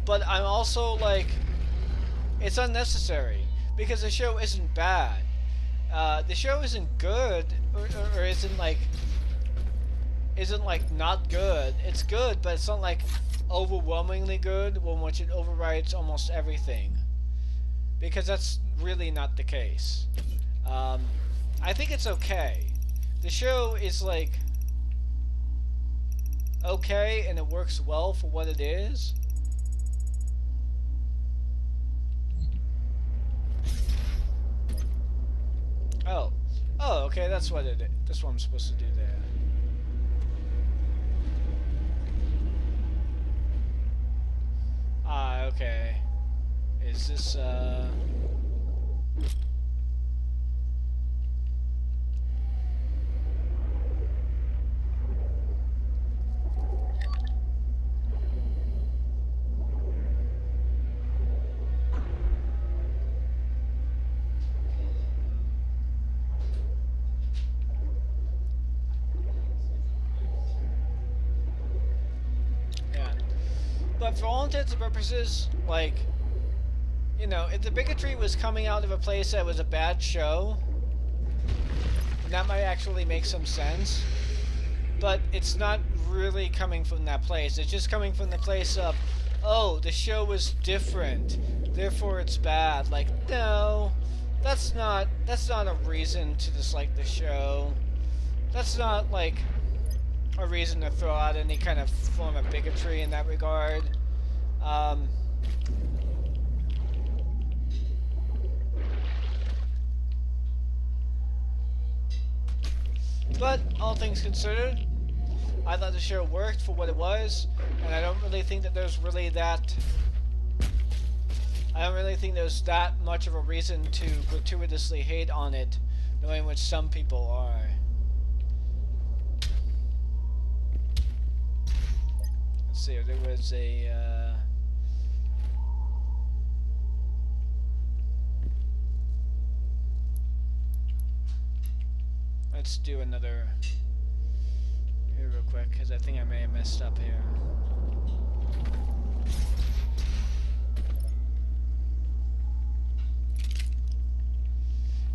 But I'm also like, it's unnecessary because the show isn't bad. The show isn't good or isn't like not good. It's good, but it's not like overwhelmingly good, one which it overrides almost everything, because that's really not the case. I think it's okay. The show is like okay, and it works well for what it is. Oh, okay, that's what it is. That's what I'm supposed to do there. Okay. Is this, But for all intents and purposes, like, you know, if the bigotry was coming out of a place that was a bad show, then that might actually make some sense. But it's not really coming from that place. It's just coming from the place of, oh, the show was different, therefore it's bad. Like, no, that's not a reason to dislike the show. That's not like a reason to throw out any kind of form of bigotry in that regard. But all things considered, I thought the show worked for what it was, and I don't really think that there's really that. I don't really think there's that much of a reason to gratuitously hate on it, the way in which some people are. Let's see, there was a. Let's do another here real quick, because I think I may have messed up here.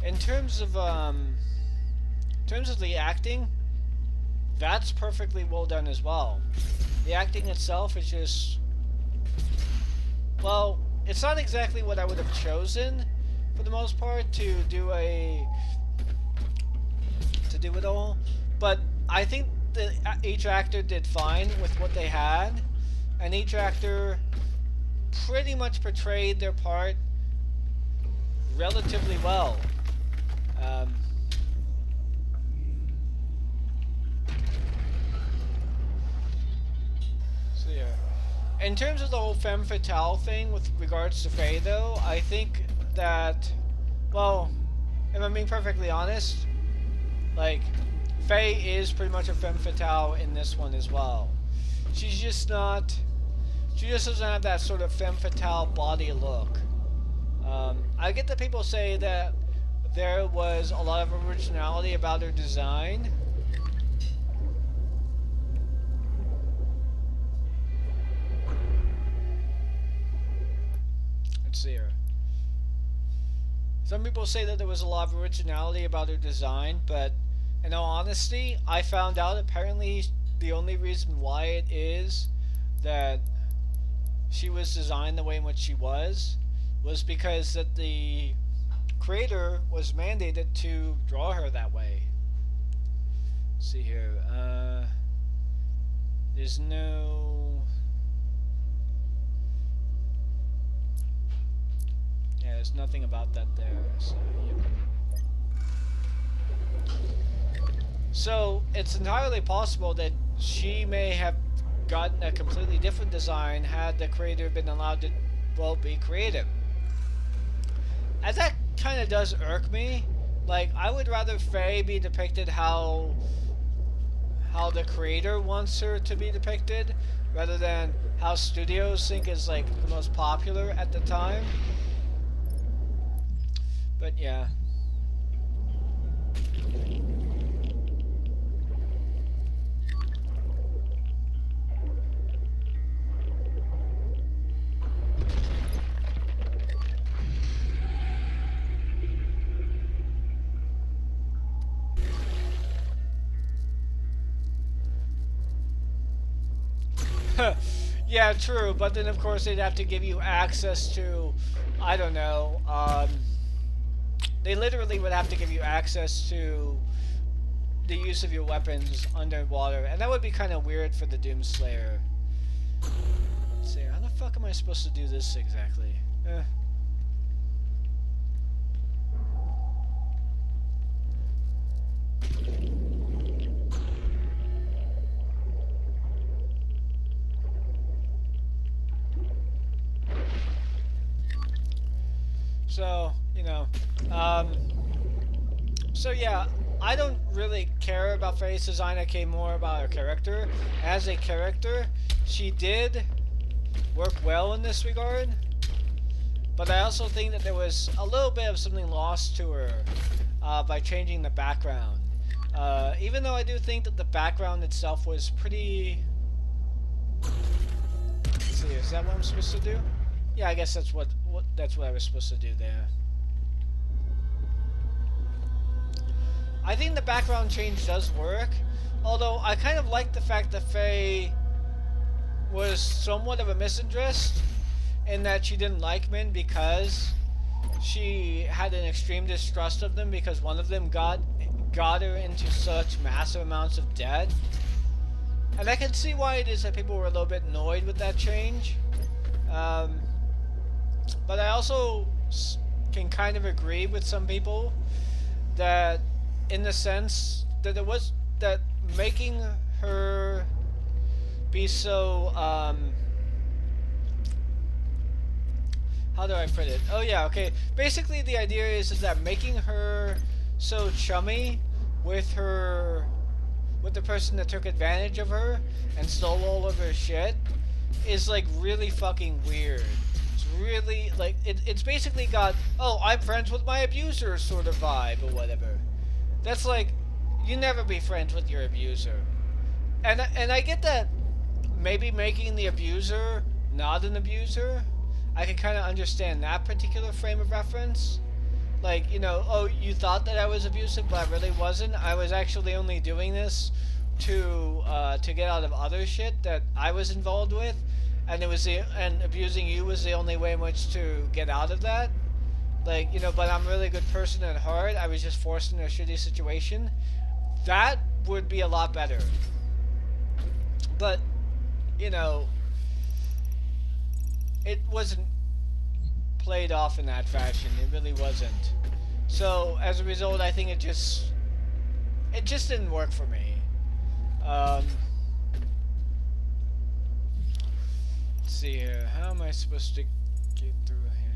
In terms of the acting, that's perfectly well done as well. The acting itself is just, well, it's not exactly what I would have chosen for the most part to do it all, but I think that each actor did fine with what they had, and each actor pretty much portrayed their part relatively well. So yeah, in terms of the whole femme fatale thing with regards to Faye, though, I think that, well, if I'm being perfectly honest, like, Faye is pretty much a femme fatale in this one as well. She's just not, she just doesn't have that sort of femme fatale body look. I get that people say that there was a lot of originality about her design. Let's see her. Some people say that there was a lot of originality about her design, but in all honesty, I found out apparently the only reason why it is that she was designed the way in which she was because that the creator was mandated to draw her that way. Let's see here. There's no... Yeah, there's nothing about that there. So, yep. So it's entirely possible that she may have gotten a completely different design had the creator been allowed to, well, be creative. And that kind of does irk me. Like, I would rather Faye be depicted how the creator wants her to be depicted, rather than how studios think is, like, the most popular at the time. But yeah. Yeah, true, but then of course they'd have to give you access to, I don't know, they literally would have to give you access to the use of your weapons underwater, and that would be kind of weird for the Doomslayer. Let's see, how the fuck am I supposed to do this exactly? So, you know, so yeah, I don't really care about Faye's design. I care more about her character. As a character, she did work well in this regard, but I also think that there was a little bit of something lost to her by changing the background. Even though I do think that the background itself was pretty see. Is that what I'm supposed to do? Yeah, I guess that's what I was supposed to do there. I think the background change does work, although I kind of like the fact that Faye was somewhat of a misanthrope in that she didn't like men because she had an extreme distrust of them because one of them got her into such massive amounts of debt. And I can see why it is that people were a little bit annoyed with that change. But I also can kind of agree with some people that in the sense that it was that making her be so how do I put it? Oh yeah, okay. Basically the idea is that making her so chummy with the person that took advantage of her and stole all of her shit is like really fucking weird. It's really like it's basically got, oh, I'm friends with my abuser sort of vibe or whatever. That's like, you never be friends with your abuser. And I get that maybe making the abuser not an abuser, I can kind of understand that particular frame of reference. Like, you know, oh, you thought that I was abusive, but I really wasn't. I was actually only doing this to get out of other shit that I was involved with, and and abusing you was the only way in which to get out of that. Like, you know, but I'm a really good person at heart. I was just forced into a shitty situation. That would be a lot better. But, you know, it wasn't played off in that fashion. It really wasn't. So, as a result, I think it just didn't work for me. Let's see here. How am I supposed to get through here?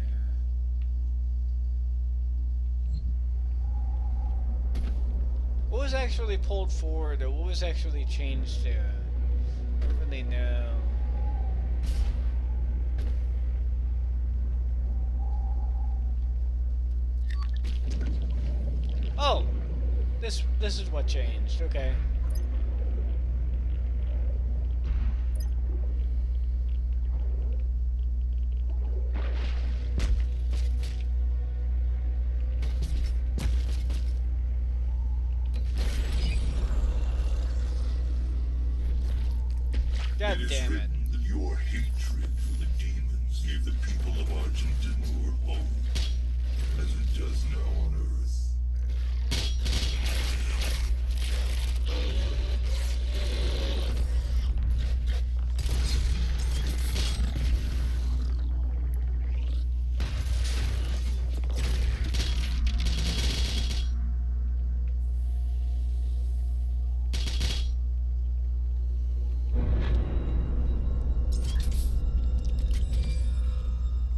What was actually pulled forward, or what was actually changed there? I don't really know. Oh! This is what changed, okay. God damn it.
That your hatred for the demons gave the people of Argentin more hope, as it does now on Earth.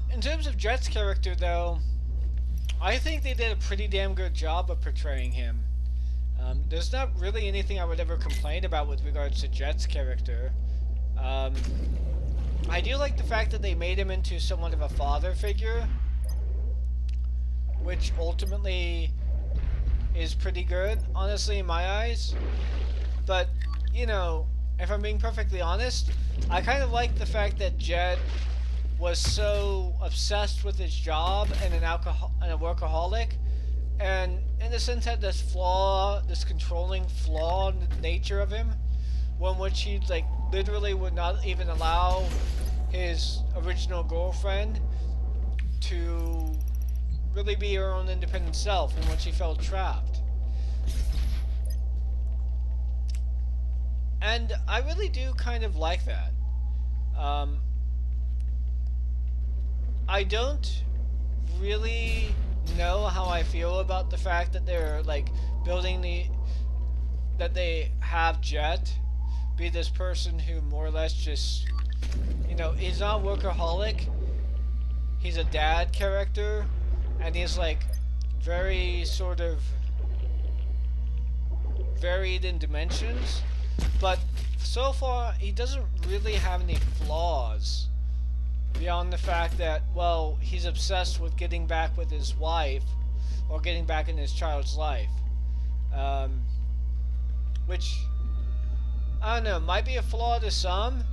In terms of Jet's character, though, I think they did a pretty damn good job of portraying him. There's not really anything I would ever complain about with regards to Jet's character. I do like the fact that they made him into somewhat of a father figure, which ultimately is pretty good, honestly, in my eyes. But, you know, if I'm being perfectly honest, I kind of like the fact that Jet was so obsessed with his job and a workaholic, and in a sense had this flaw, this controlling flaw in the nature of him, one which he like literally would not even allow his original girlfriend to really be her own independent self, in which he felt trapped. And I really do kind of like that. I don't really know how I feel about the fact that they're like that they have Jet be this person who more or less just, you know, he's not a workaholic, he's a dad character, and he's like very sort of varied in dimensions, but so far he doesn't really have any flaws. Beyond the fact that, well, he's obsessed with getting back with his wife, or getting back in his child's life. Which, I don't know, might be a flaw to some,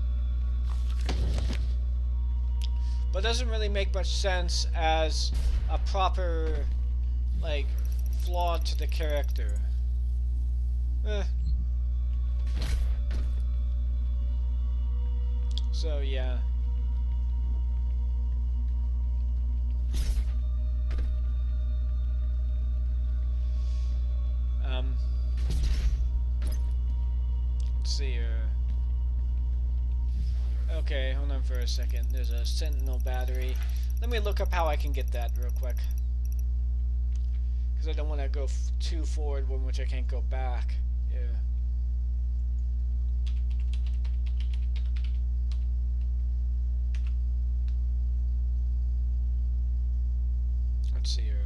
but doesn't really make much sense as a proper, like, flaw to the character. So yeah. Let's see here. Okay, hold on for a second. There's a Sentinel battery. Let me look up how I can get that real quick. Because I don't want to go too forward, one which I can't go back. Yeah. Let's see here.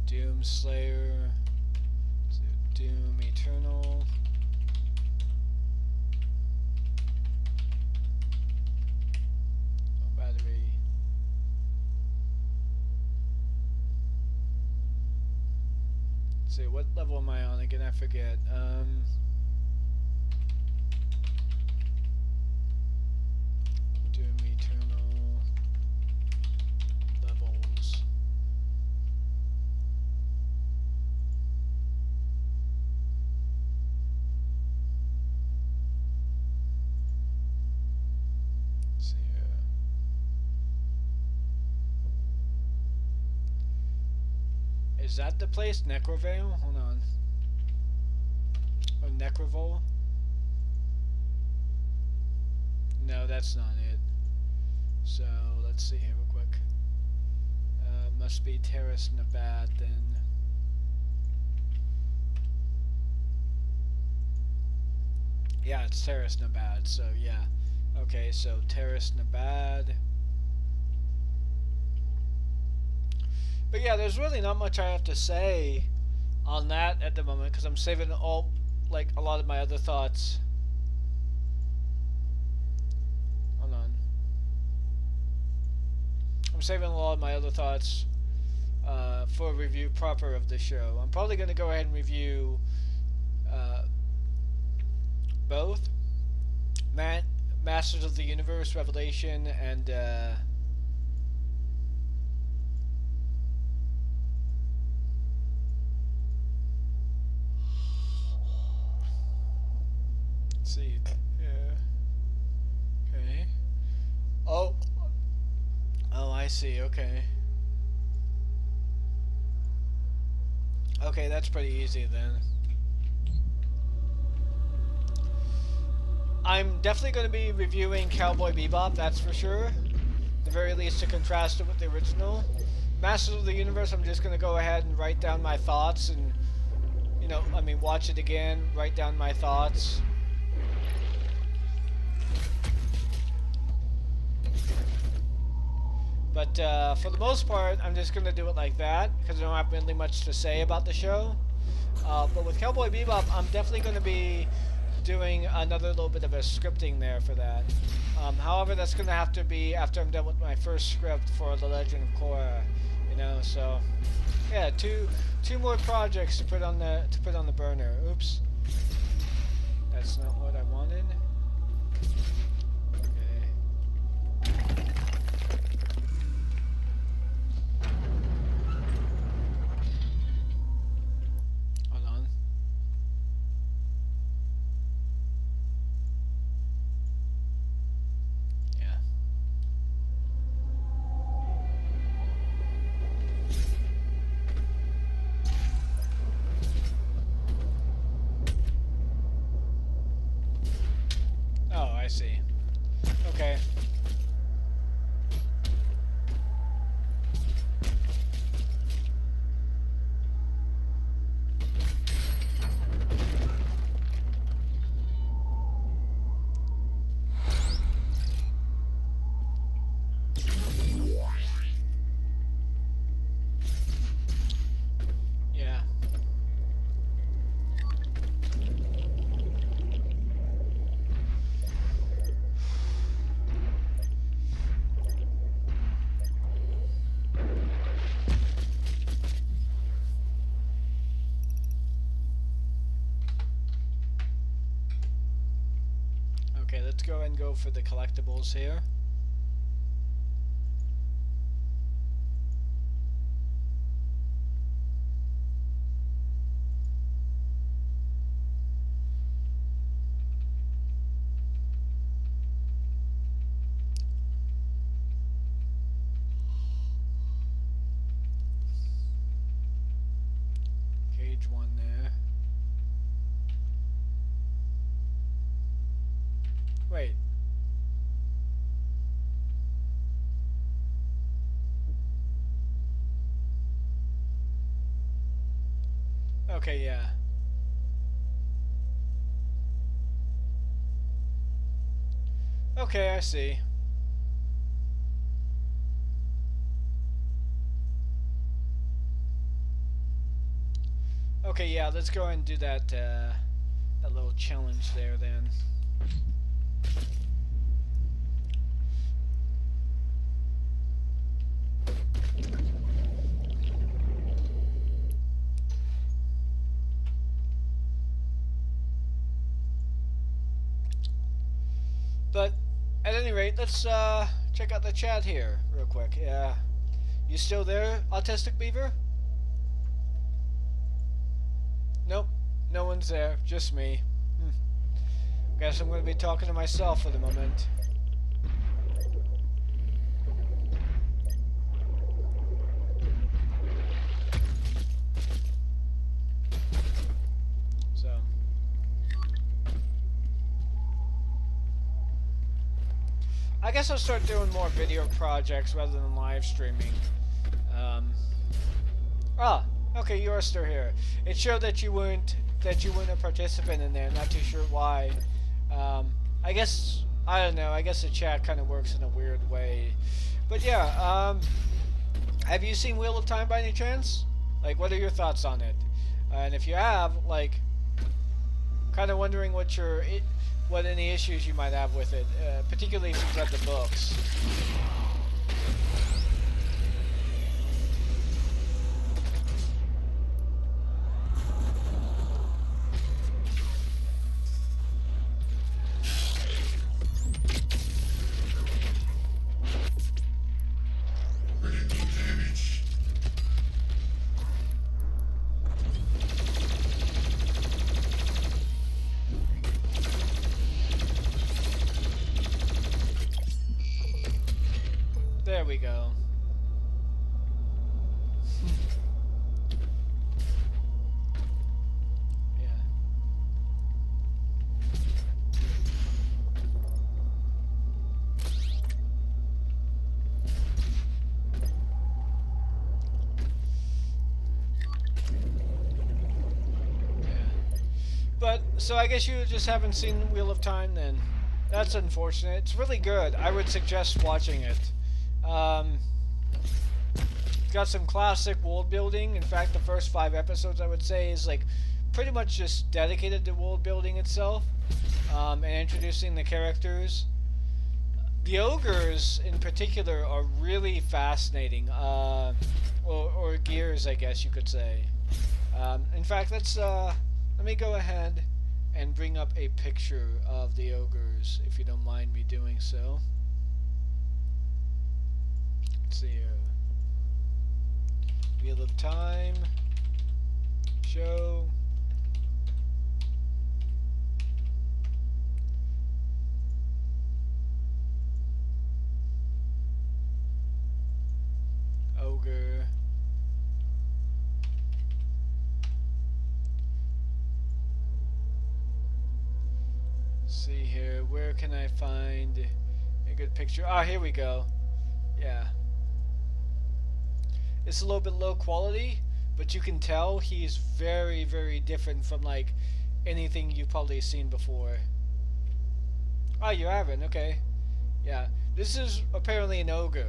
Doom Slayer. Doom Eternal. Oh, battery. Let's see, what level am I on again? I forget. Doom Eternal levels. Let's see here. Is that the place? Necrovale? Hold on. Or Necrovole? No, that's not it. So, let's see here real quick. Must be Terrace Nabat then. Yeah, it's Terrace Nabat, so yeah. Okay, so Terrace Nabat. But yeah, there's really not much I have to say on that at the moment because I'm saving all, like, a lot of my other thoughts. Hold on. I'm saving a lot of my other thoughts for a review proper of the show. I'm probably going to go ahead and review both Masters of the Universe Revelation and let's see. Yeah. Okay. Oh, I see. Okay. Okay, that's pretty easy then. I'm definitely going to be reviewing Cowboy Bebop, that's for sure. At the very least to contrast it with the original. Masters of the Universe, I'm just going to go ahead and write down my thoughts and, you know, I mean, watch it again, write down my thoughts. But for the most part, I'm just going to do it like that, because I don't have really much to say about the show. But with Cowboy Bebop, I'm definitely going to be doing another little bit of a scripting there for that. However, that's going to have to be after I'm done with my first script for The Legend of Korra, you know, so yeah, two more projects to put on the burner. Oops. That's not what I wanted. Okay. See. Okay. Yeah. Okay, let's go and go for the collectibles here. Wait. Okay, yeah. Okay, I see. Okay, yeah, let's go and do that, that little challenge there then. But at any rate, let's check out the chat here real quick. Yeah, you still there, Autistic Beaver? Nope, no one's there, just me. Guess I'm going to be talking to myself for the moment. So. I guess I'll start doing more video projects rather than live streaming. Okay, you're still here. It showed that you weren't a participant in there. Not too sure why. I guess I don't know. I guess the chat kind of works in a weird way. But yeah, have you seen Wheel of Time by any chance? Like, what are your thoughts on it? And if you have, like, kind of wondering what any issues you might have with it, particularly if you've read the books. There we go. Yeah. But, so I guess you just haven't seen Wheel of Time then. That's unfortunate. It's really good. I would suggest watching it. Got some classic world building. In fact, the first 5 episodes, I would say, is like pretty much just dedicated to world building itself, and introducing the characters. The ogres, in particular, are really fascinating, or gears, I guess you could say. In fact, let me go ahead and bring up a picture of the ogres, if you don't mind me doing so. Let's see here. Wheel of Time. Show. Ogre. See here, where can I find a good picture? Ah, here we go. Yeah. It's a little bit low quality, but you can tell he's very, very different from like anything you've probably seen before. Oh, you haven't? Okay. Yeah. This is apparently an ogre.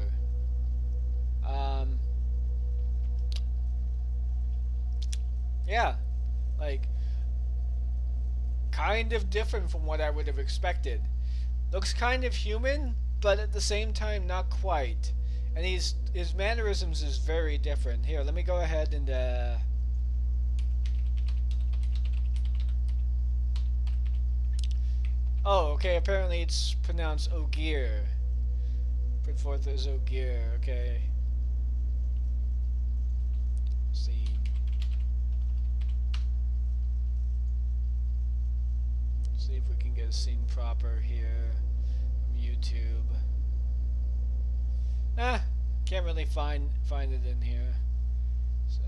Yeah. Like, kind of different from what I would have expected. Looks kind of human, but at the same time not quite. And his mannerisms is very different. Here, let me go ahead and oh, okay, apparently it's pronounced Ogier. Put forth as Ogier, okay. Scene. See if we can get a scene proper here from YouTube. Can't really find it in here. So,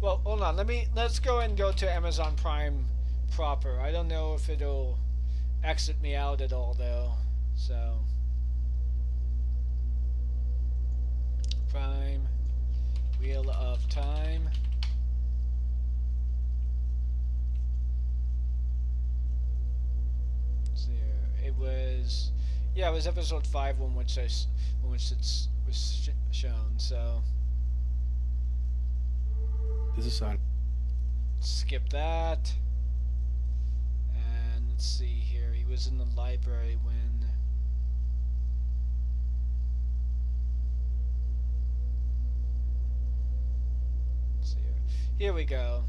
well, hold on. Let's go and go to Amazon Prime proper. I don't know if it'll exit me out at all though. So prime wheel of time. Let's see here. It was, yeah, it was episode 5 when which it's was shown. So
There's a sign.
skip that. And let's see here. He was in the library when. Let's see here. Here we go.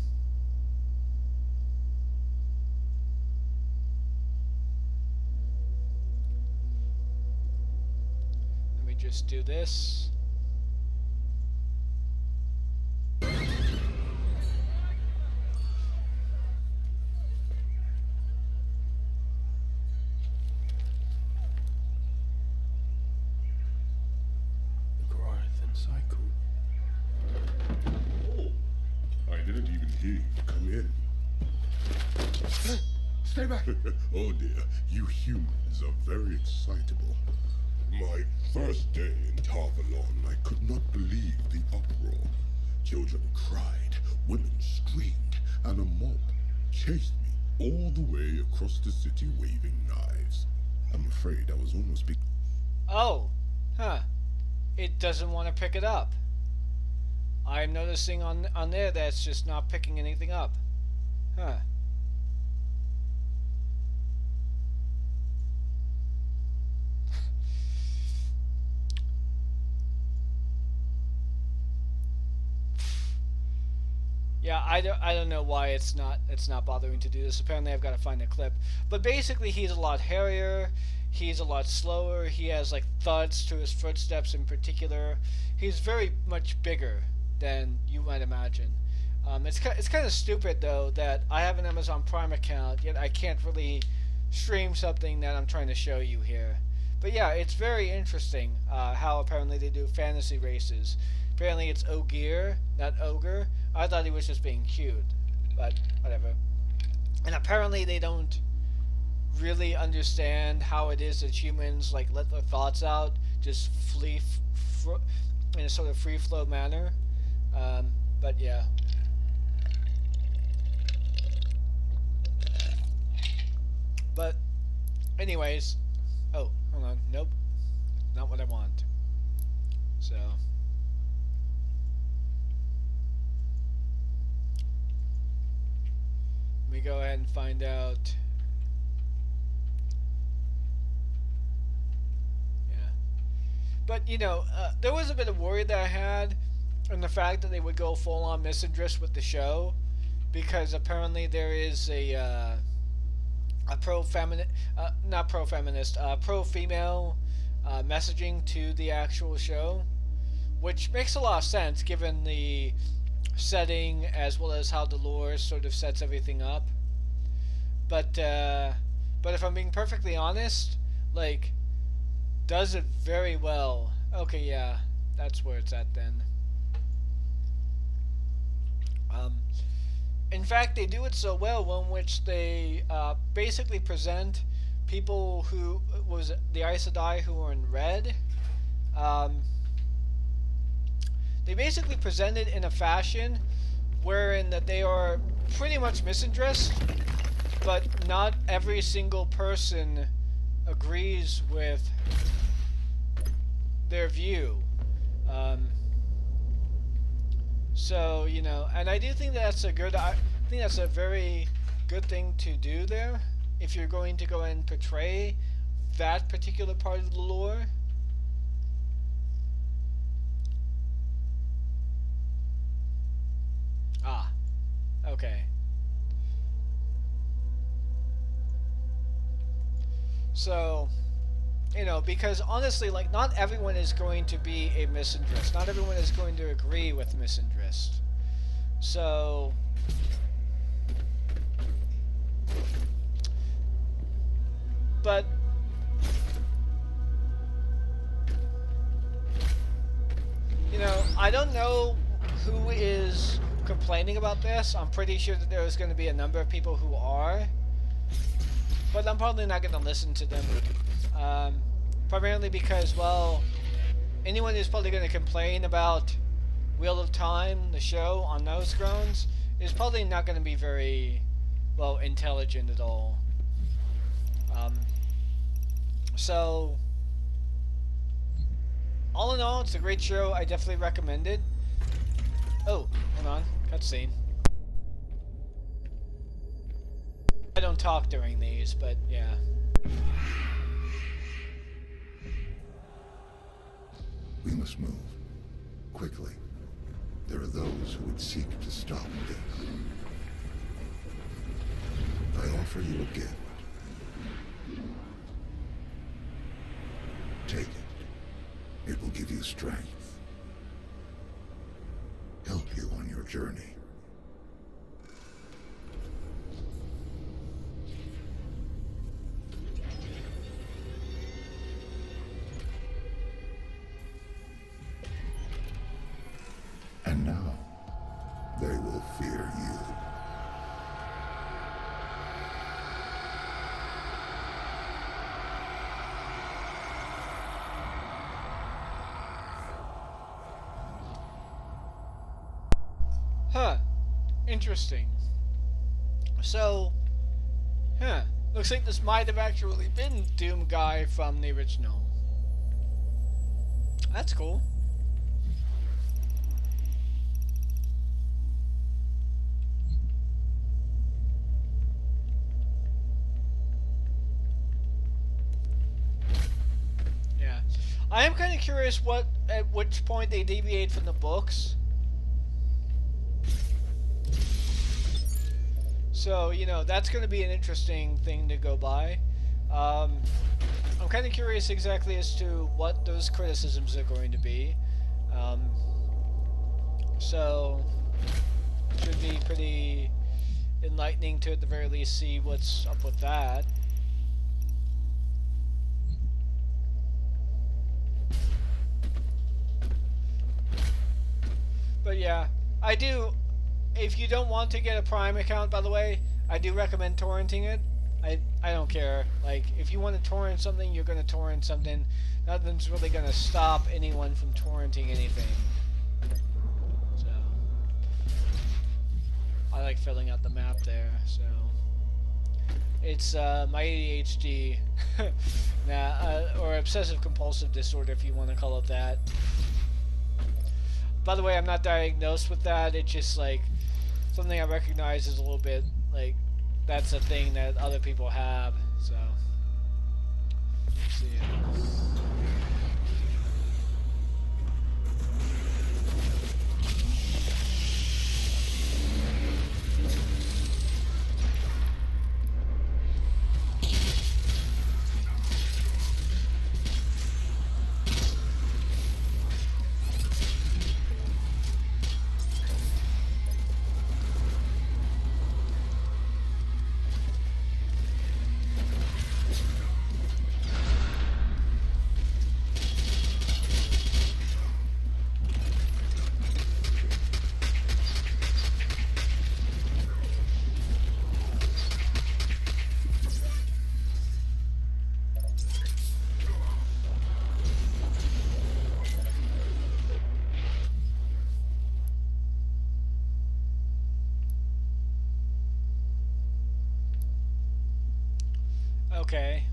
Let me just do this.
Cycle.
Oh, I didn't even hear you come in.
Stay back.
Oh dear, you humans are very excitable. My first day in Tarvalon, I could not believe the uproar. Children cried, women screamed, and a mob chased me all the way across the city waving knives. I'm afraid I was almost
Oh, huh. It doesn't want to pick it up. I'm noticing on there that it's just not picking anything up. Huh. Yeah, I don't know why it's not bothering to do this. Apparently I've got to find a clip. But basically he's a lot hairier. He's a lot slower. He has like thuds to his footsteps in particular. He's very much bigger than you might imagine. It's kind of stupid though that I have an Amazon Prime account yet I can't really stream something that I'm trying to show you here. But yeah, it's very interesting how apparently they do fantasy races. Apparently it's Ogier, not Ogre. I thought he was just being cute, but whatever. And apparently they don't really understand how it is that humans like let their thoughts out, just flee in a sort of free flow manner. But yeah. But anyways, oh, hold on, nope, not what I want. So let me go ahead and find out. But, you know, there was a bit of worry that I had in the fact that they would go full-on misinterest with the show, because apparently there is a pro-feminist, not pro-feminist, pro-female messaging to the actual show, which makes a lot of sense given the setting as well as how the lore sort of sets everything up. But if I'm being perfectly honest, like, does it very well. Okay, yeah, that's where it's at then. In fact, they do it so well in which they basically present people who was the Aes Sedai who were in red. They basically present it in a fashion wherein that they are pretty much misinterest, but not every single person agrees with their view. So, you know, and I do think that's a good, I think that's a very good thing to do there, if you're going to go and portray that particular part of the lore. Ah, okay. So, you know, because honestly, like, not everyone is going to be a misinterest. Not everyone is going to agree with misinterest. So, but you know, I don't know who is complaining about this. I'm pretty sure that there's going to be a number of people who are, but I'm probably not going to listen to them. Primarily because, well, anyone who's probably going to complain about Wheel of Time, the show, on those grounds, is probably not going to be very, well, intelligent at all. So, all in all, it's a great show. I definitely recommend it. Oh, hold on. Cutscene. I don't talk during these, but yeah.
We must move. Quickly. There are those who would seek to stop this. I offer you a gift. Take it. It will give you strength. Help you on your journey. And now, they will fear you.
Huh. Interesting. So, looks like this might have actually been Doom Guy from the original. That's cool. Yeah. I am kind of curious at which point they deviate from the books. So, that's going to be an interesting thing to go by. I'm kind of curious exactly as to what those criticisms are going to be. So, should be pretty enlightening to at the very least see what's up with that. But yeah, I do. If you don't want to get a Prime account, by the way, I do recommend torrenting it. I don't care. Like, if you want to torrent something, you're going to torrent something. Nothing's really going to stop anyone from torrenting anything. So, I like filling out the map there, so. It's my ADHD, or obsessive compulsive disorder, if you want to call it that. By the way, I'm not diagnosed with that. It's just like something I recognize as a little bit like that's a thing that other people have. So, let's see. Okay.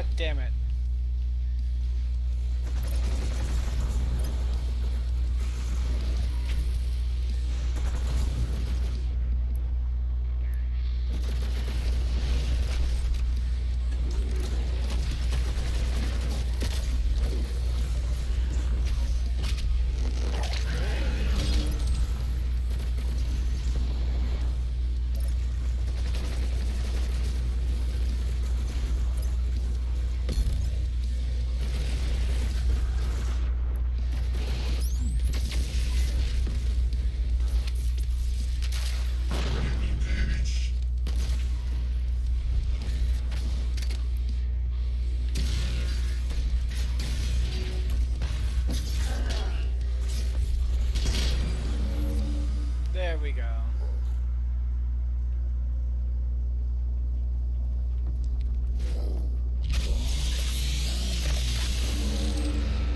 God damn it. There we go.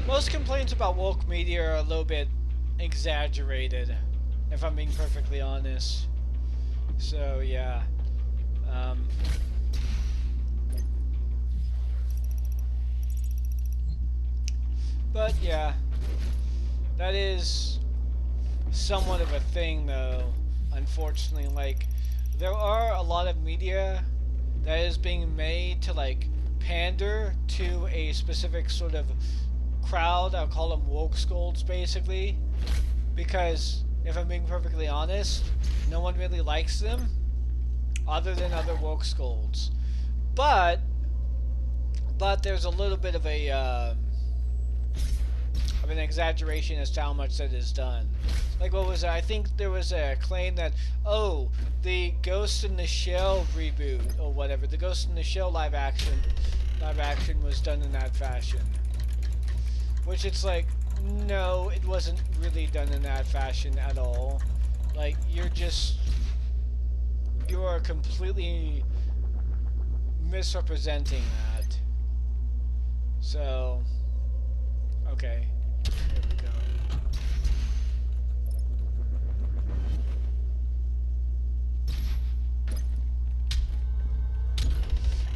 Most complaints about woke media are a little bit exaggerated, if I'm being perfectly honest. So, yeah. But, yeah. That is somewhat of a thing, though, unfortunately. Like, there are a lot of media that is being made to, like, pander to a specific sort of crowd. I'll call them woke scolds, basically, because if I'm being perfectly honest, no one really likes them other than other woke scolds. But there's a little bit of an exaggeration as to how much that is done. Like, what was it? I think there was a claim that, oh, the Ghost in the Shell reboot or whatever, the Ghost in the Shell live action was done in that fashion. Which it's like, no, it wasn't really done in that fashion at all. Like, you are completely misrepresenting that. So, okay, here we go.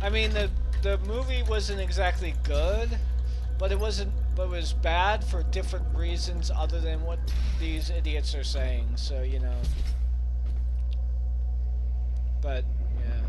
I mean, the movie wasn't exactly good, but it was bad for different reasons other than what these idiots are saying. So, you know. But yeah.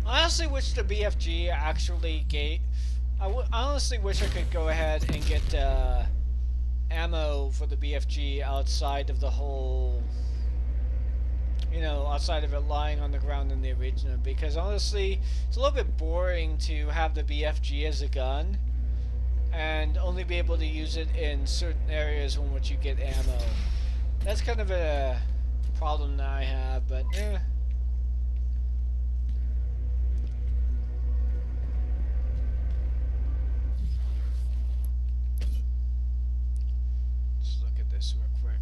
I honestly wish the BFG actually I honestly wish I could go ahead and get ammo for the BFG outside of the whole, you know, outside of it lying on the ground in the original, because honestly, it's a little bit boring to have the BFG as a gun and only be able to use it in certain areas in which you get ammo. That's kind of a problem that I have, but eh. Real quick.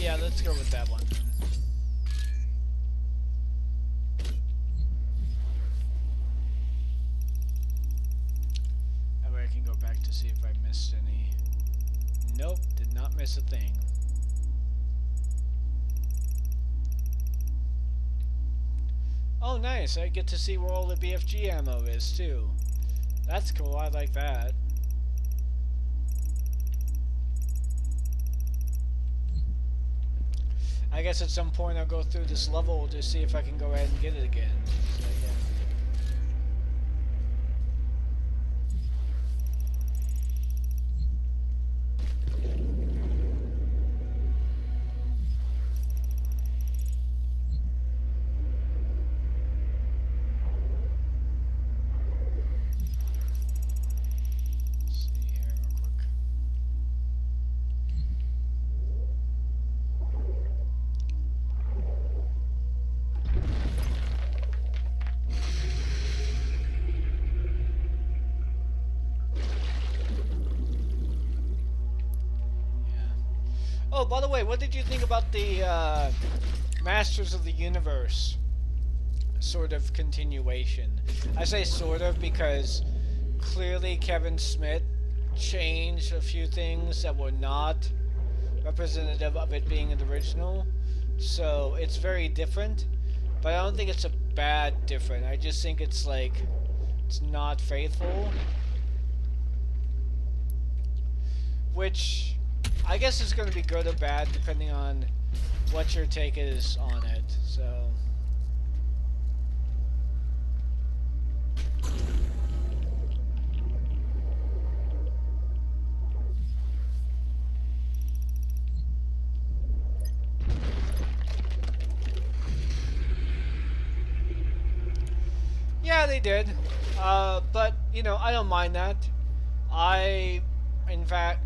Yeah, let's go with that one then. To see if I missed any. Nope, did not miss a thing. Oh, nice. I get to see where all the BFG ammo is, too. That's cool. I like that. I guess at some point I'll go through this level to see if I can go ahead and get it again. So, yeah. Oh, by the way, what did you think about the Masters of the Universe sort of continuation? I say sort of because clearly Kevin Smith changed a few things that were not representative of it being an original. So it's very different, but I don't think it's a bad different. I just think it's like it's not faithful, which I guess is going to be good or bad depending on what your take is on it. So yeah, they did. But you know, I don't mind that. I, in fact,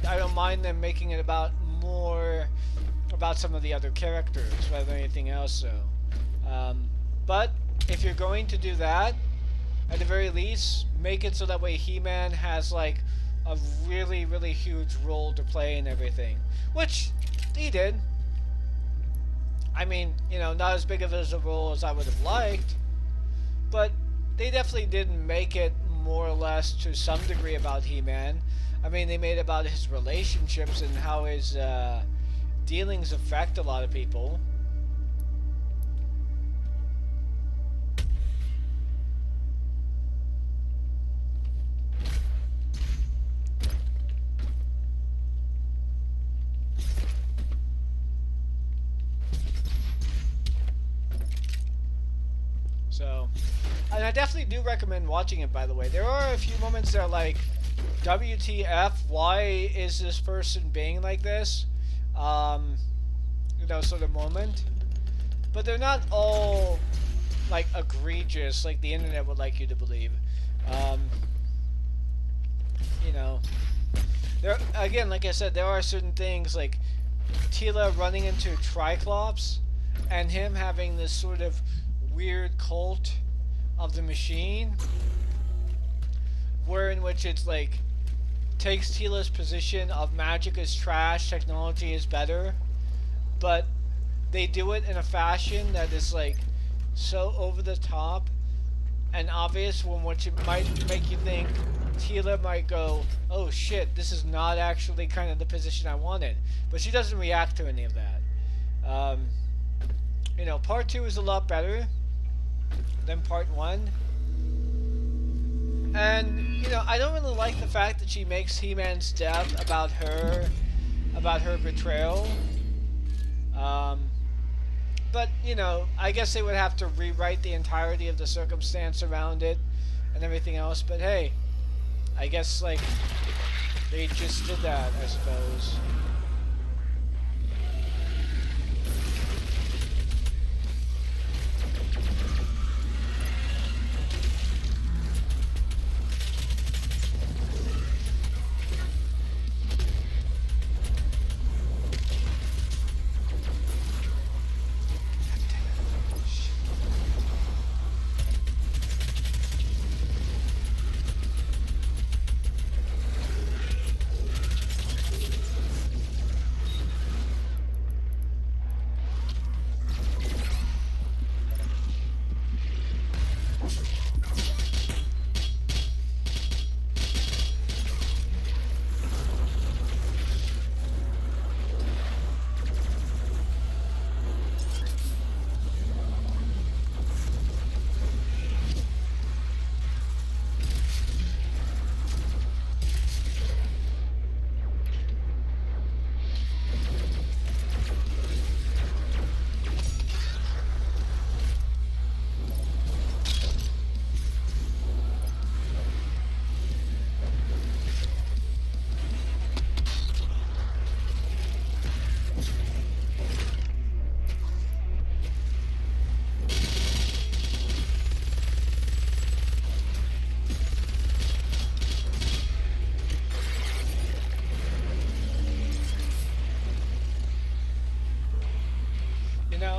I don't mind them making it about more about some of the other characters rather than anything else. So, but if you're going to do that, at the very least, make it so that way He-Man has like a really, really huge role to play in everything, which he did. I mean, you know, not as big of a role as I would have liked, but they definitely did make it more or less to some degree about He-Man. I mean, they made it about his relationships and how his dealings affect a lot of people. So, and I definitely do recommend watching it, by the way. There are a few moments that are like, WTF, why is this person being like this? You know, sort of moment. But they're not all, like, egregious, like the internet would like you to believe. You know, there, again, like I said, there are certain things, like Tila running into Triclops, and him having this sort of weird cult of the machine, where in which it's like takes Tila's position of magic is trash, technology is better, but they do it in a fashion that is like so over the top and obvious, when which it might make you think Tila might go, oh shit, this is not actually kind of the position I wanted, but she doesn't react to any of that. You know, part 2 is a lot better than part 1. And, you know, I don't really like the fact that she makes He-Man's death about her betrayal. But, you know, I guess they would have to rewrite the entirety of the circumstance around it and everything else. But hey, I guess, like, they just did that, I suppose.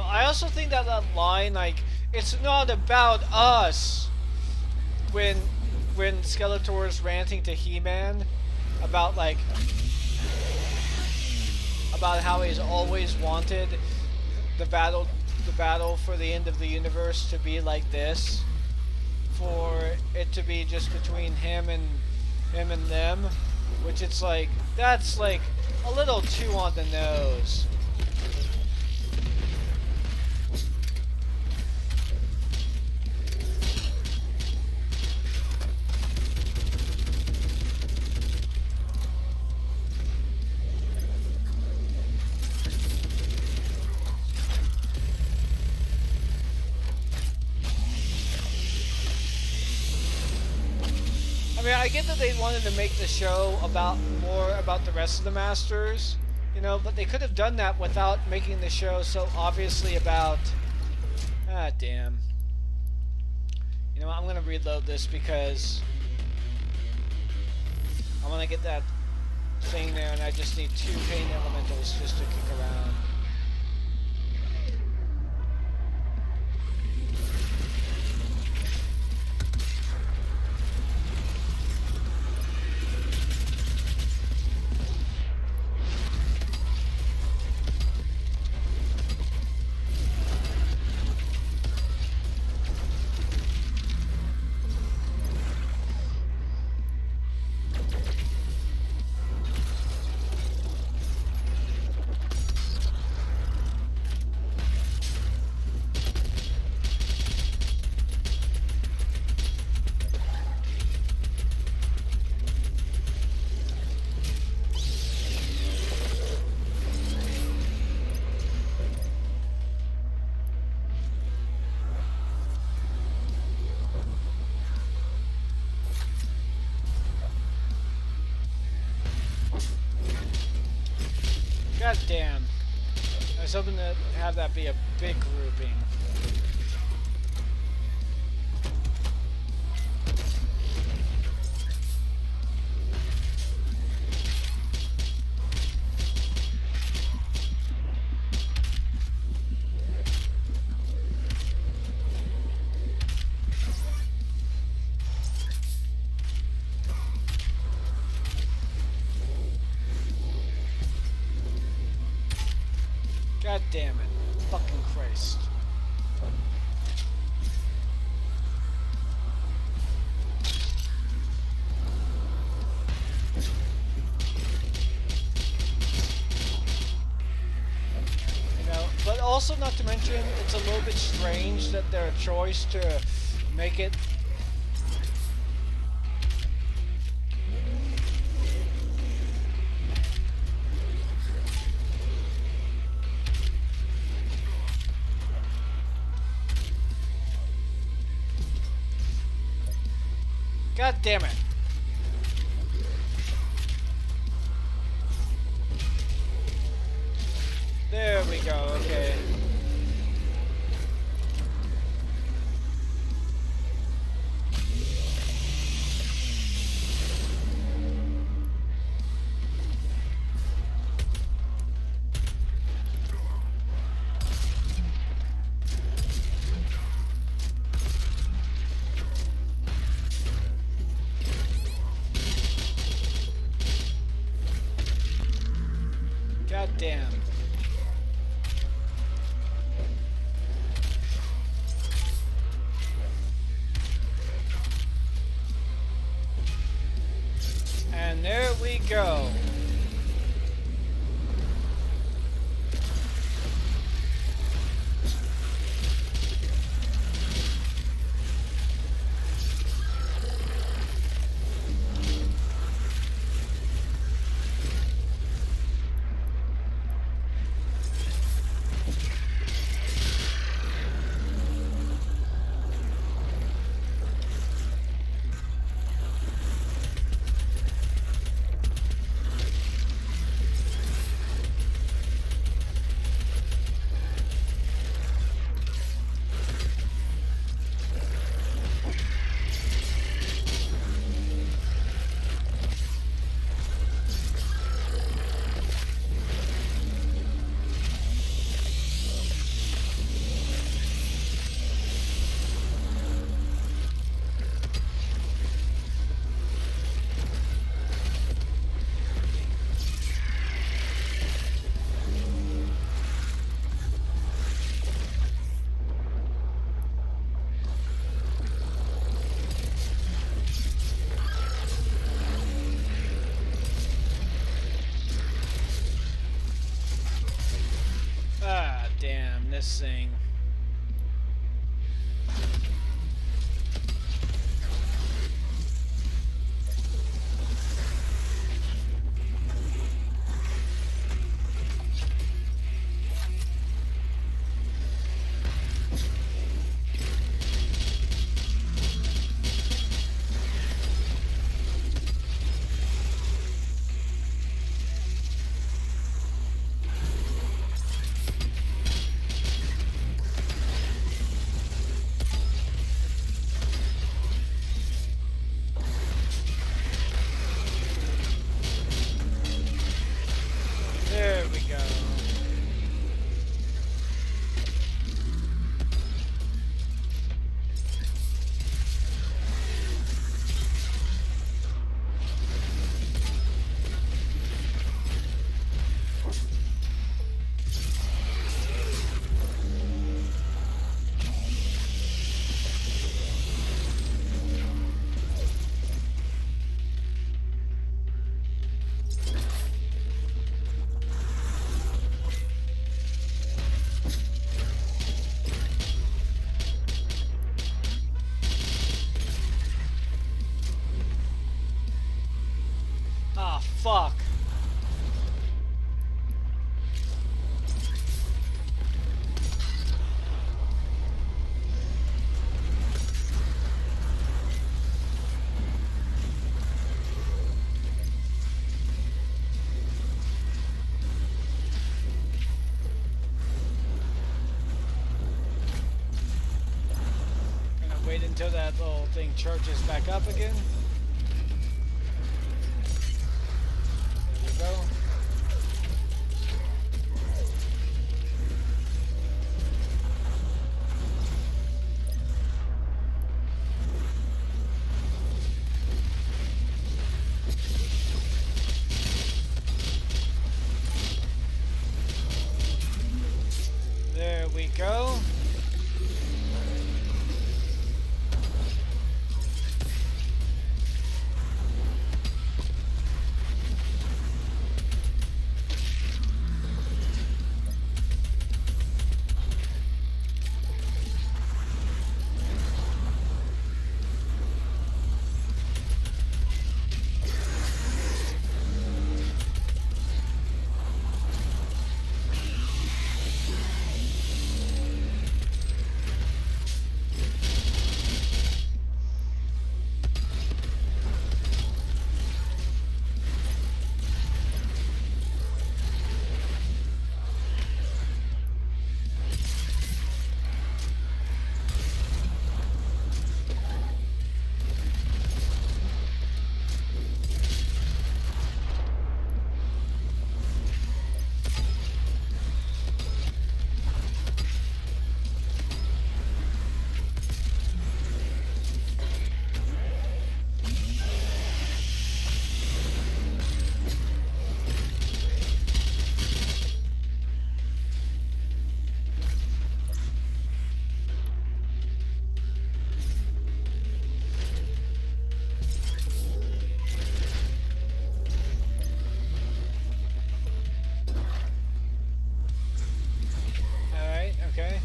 I also think that that line, like, it's not about us, when Skeletor is ranting to He-Man about, like, about how he's always wanted the battle for the end of the universe to be like this, for it to be just between him and them, which it's like, that's like a little too on the nose. I mean, I get that they wanted to make the show more about the rest of the Masters, you know, but they could have done that without making the show so obviously about... Ah, damn. You know what, I'm gonna reload this because I want to get that thing there, and I just need 2 pain elementals just to kick around. God damn. I was hoping to have that be a big grouping. God damn it. Fucking Christ. You know, but also not to mention, it's a little bit strange that their choice to make it God damn it. There we go, okay. God damn. And there we go. this thing. There we go. Ah, fuck. Gonna wait until that little thing charges back up again. There we go. There we go. Okay.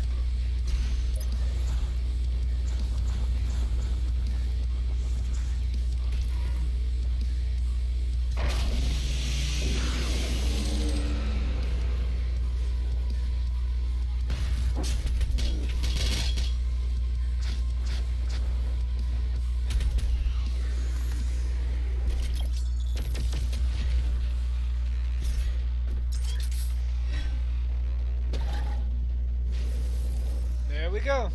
There we go.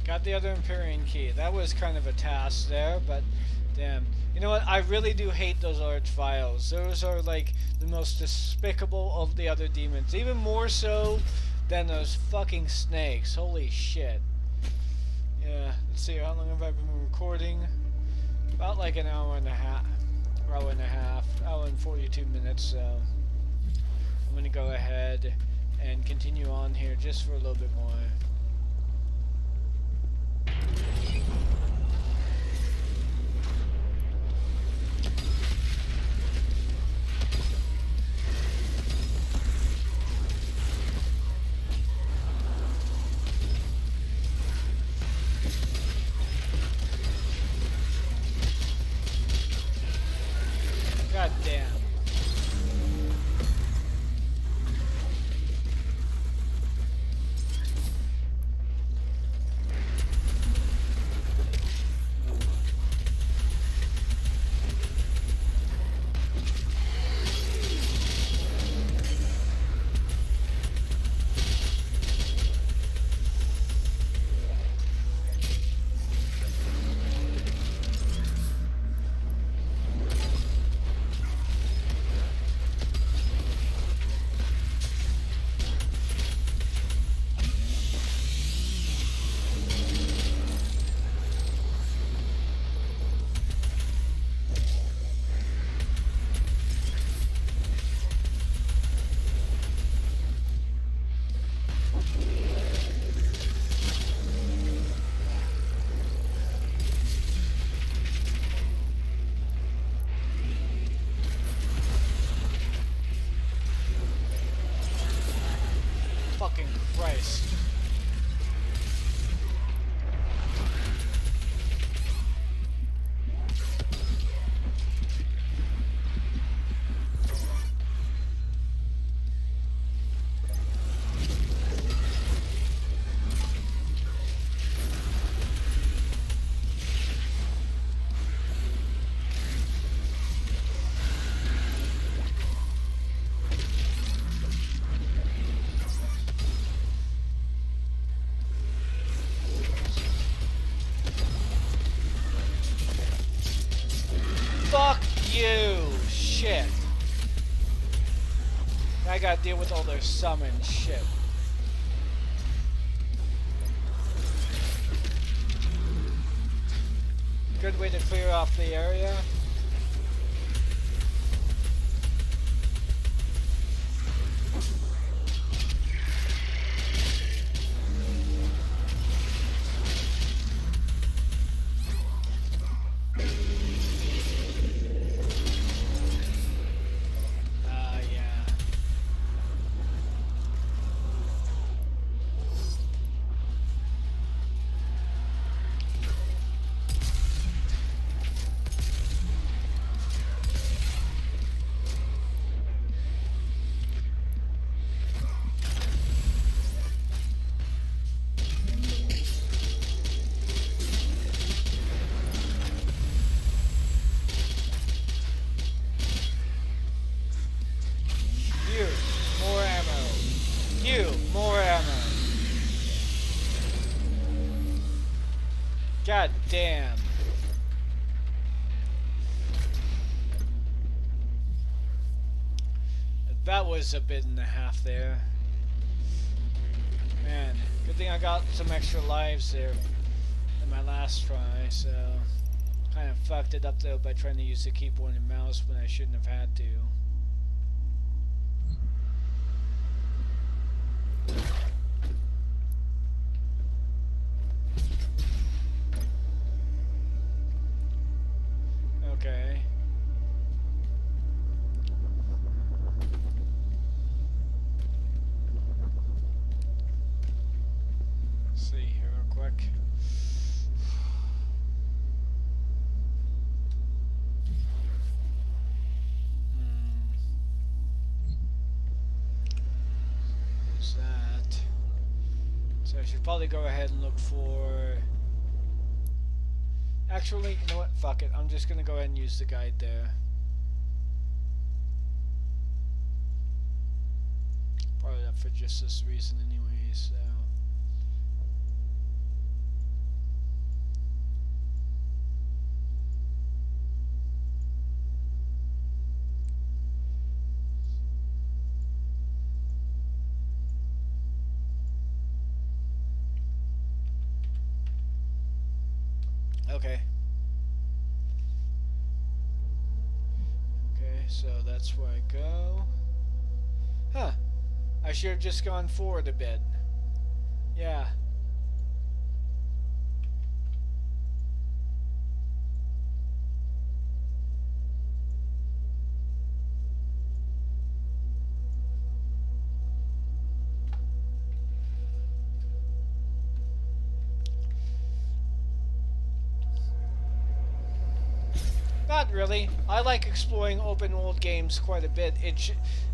Got the other Empyrean key. That was kind of a task there, but damn. You know what? I really do hate those large files. Those are like the most despicable of the other demons. Even more so than those fucking snakes. Holy shit. Yeah, let's see, how long have I been recording? About like an hour and a half. Hour and 42 minutes, so I'm gonna go ahead and continue on here just for a little bit more. fucking Christ. Fuck you! Shit. I gotta deal with all their summon shit. Good way to clear off the area. God damn. That was a bit and a half there. Man, good thing I got some extra lives there in my last try, so kind of fucked it up though by trying to use the keyboard and mouse when I shouldn't have had to. Okay. Let's see here real quick. There's that. So I should probably go ahead and look for... Actually, you know what? Fuck it. I'm just gonna go ahead and use the guide there. Probably up for just this reason anyway, so... Okay. Okay, so that's where I go. Huh. I should have just gone forward a bit. Yeah. Not really. I like exploring open world games quite a bit.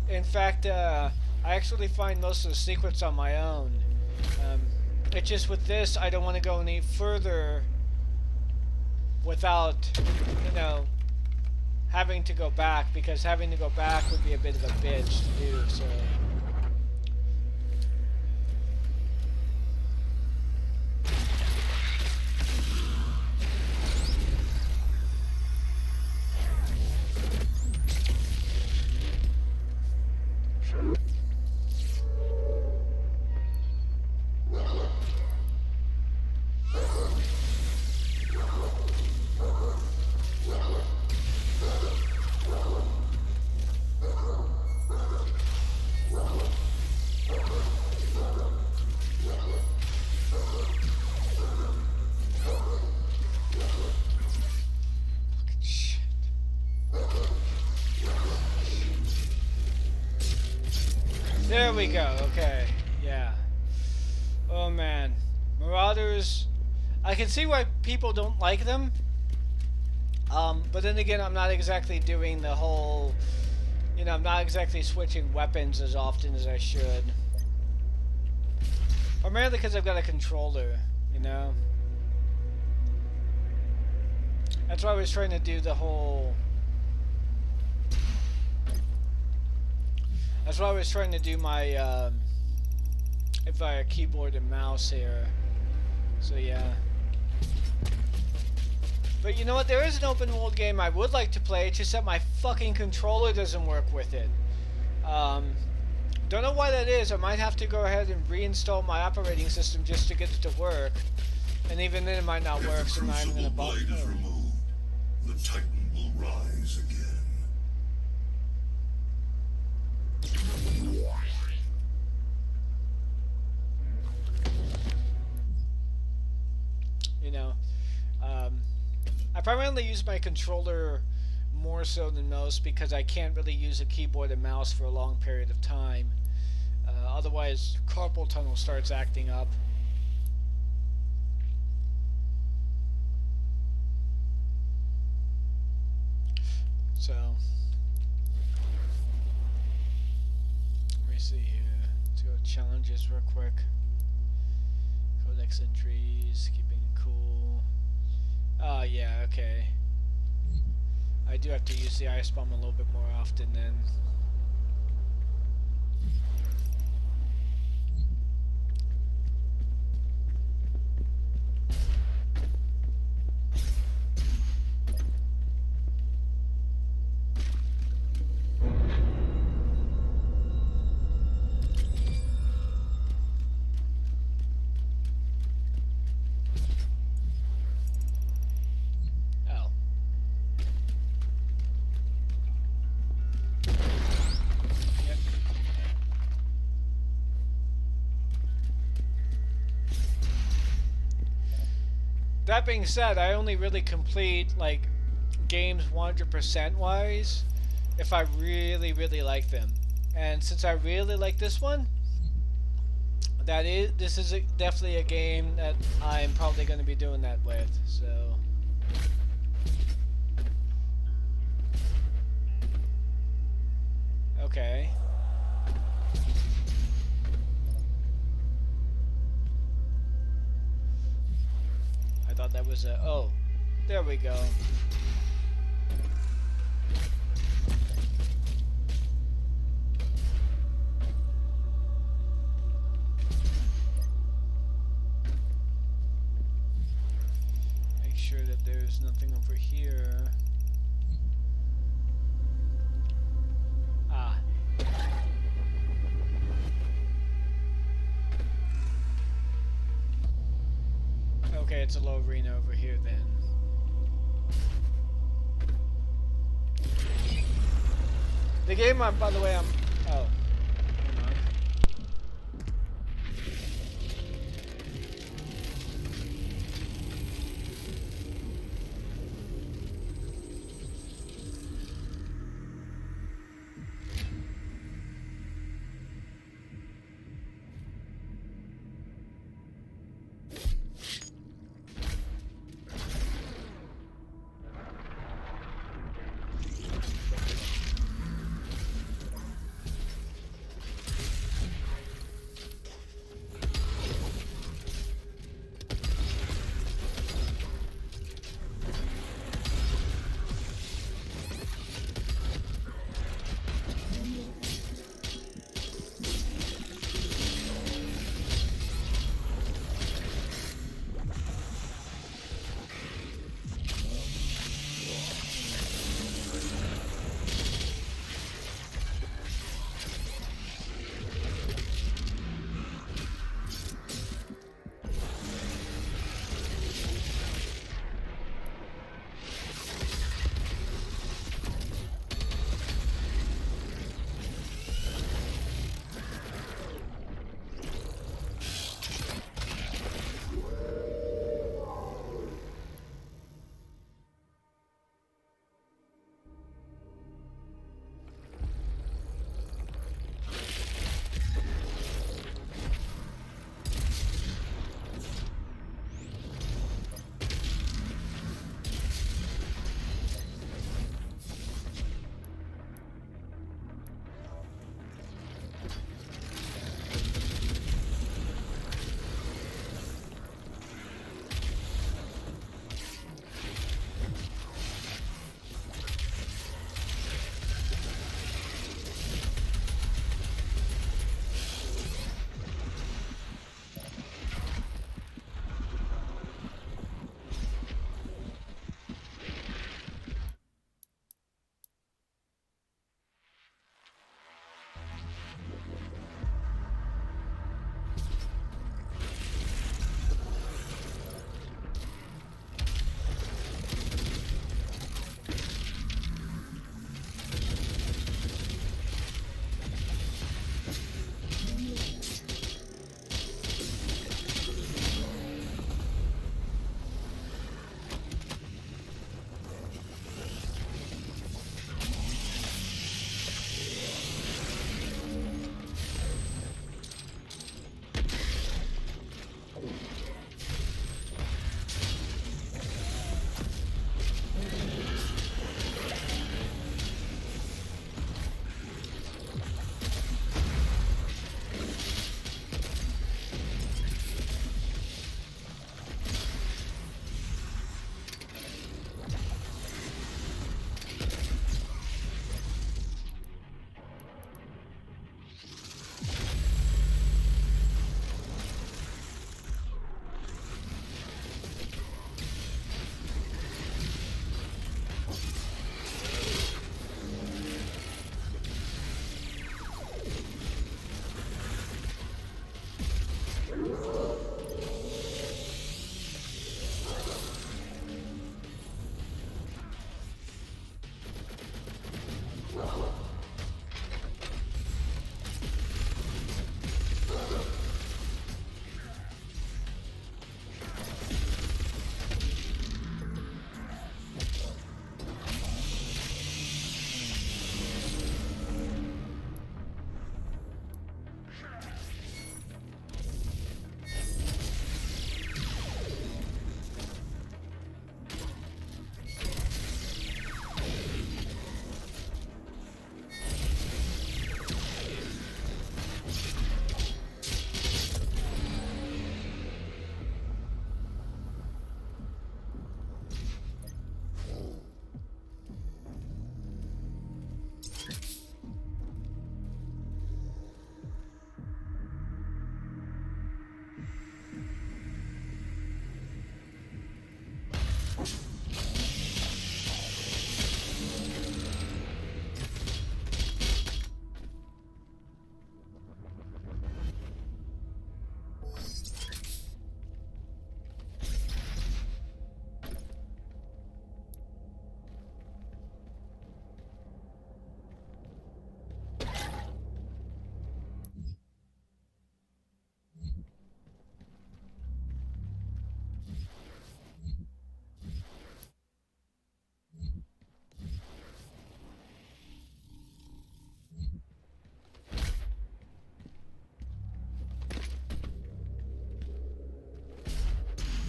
In fact, I actually find most of the secrets on my own. It's just with this, I don't want to go any further without, you know, having to go back, because having to go back would be a bit of a bitch to do, so... There we go, okay, yeah. controllers, I can see why people don't like them. But then again, I'm not exactly doing the whole, you know, I'm not exactly switching weapons as often as I should. Primarily because I've got a controller, you know. That's why I was trying to do the whole... That's why I was trying to do my, via keyboard and mouse here. So yeah. But you know what? There is an open world game I would like to play, it's just that my fucking controller doesn't work with it. Don't know why that is. I might have to go ahead and reinstall my operating system just to get it to work. And even then it might not work, so now I'm gonna bother.
Blade is removed, the Titan will rise again.
You know, I primarily use my controller more so than most because I can't really use a keyboard and mouse for a long period of time. Otherwise, carpal tunnel starts acting up. So, let me see here. Let's go challenges real quick. Codex entries, keeping it cool. Oh, yeah, okay. I do have to use the ice bomb a little bit more often then. That being said, I only really complete like games 100% wise if I really like them. And since I really like this one, this is definitely a game that I'm probably going to be doing that with. So okay. I thought that was a... Oh, there we go. Make sure that there's nothing over here. Ah. Okay, it's a low arena over here then. The game, by the way, oh. Hold on.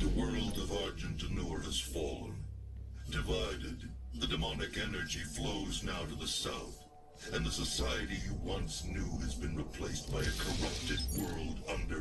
The world of Argentanur has fallen. Divided, the demonic energy flows now to the south, and the society you once knew has been replaced by a corrupted world under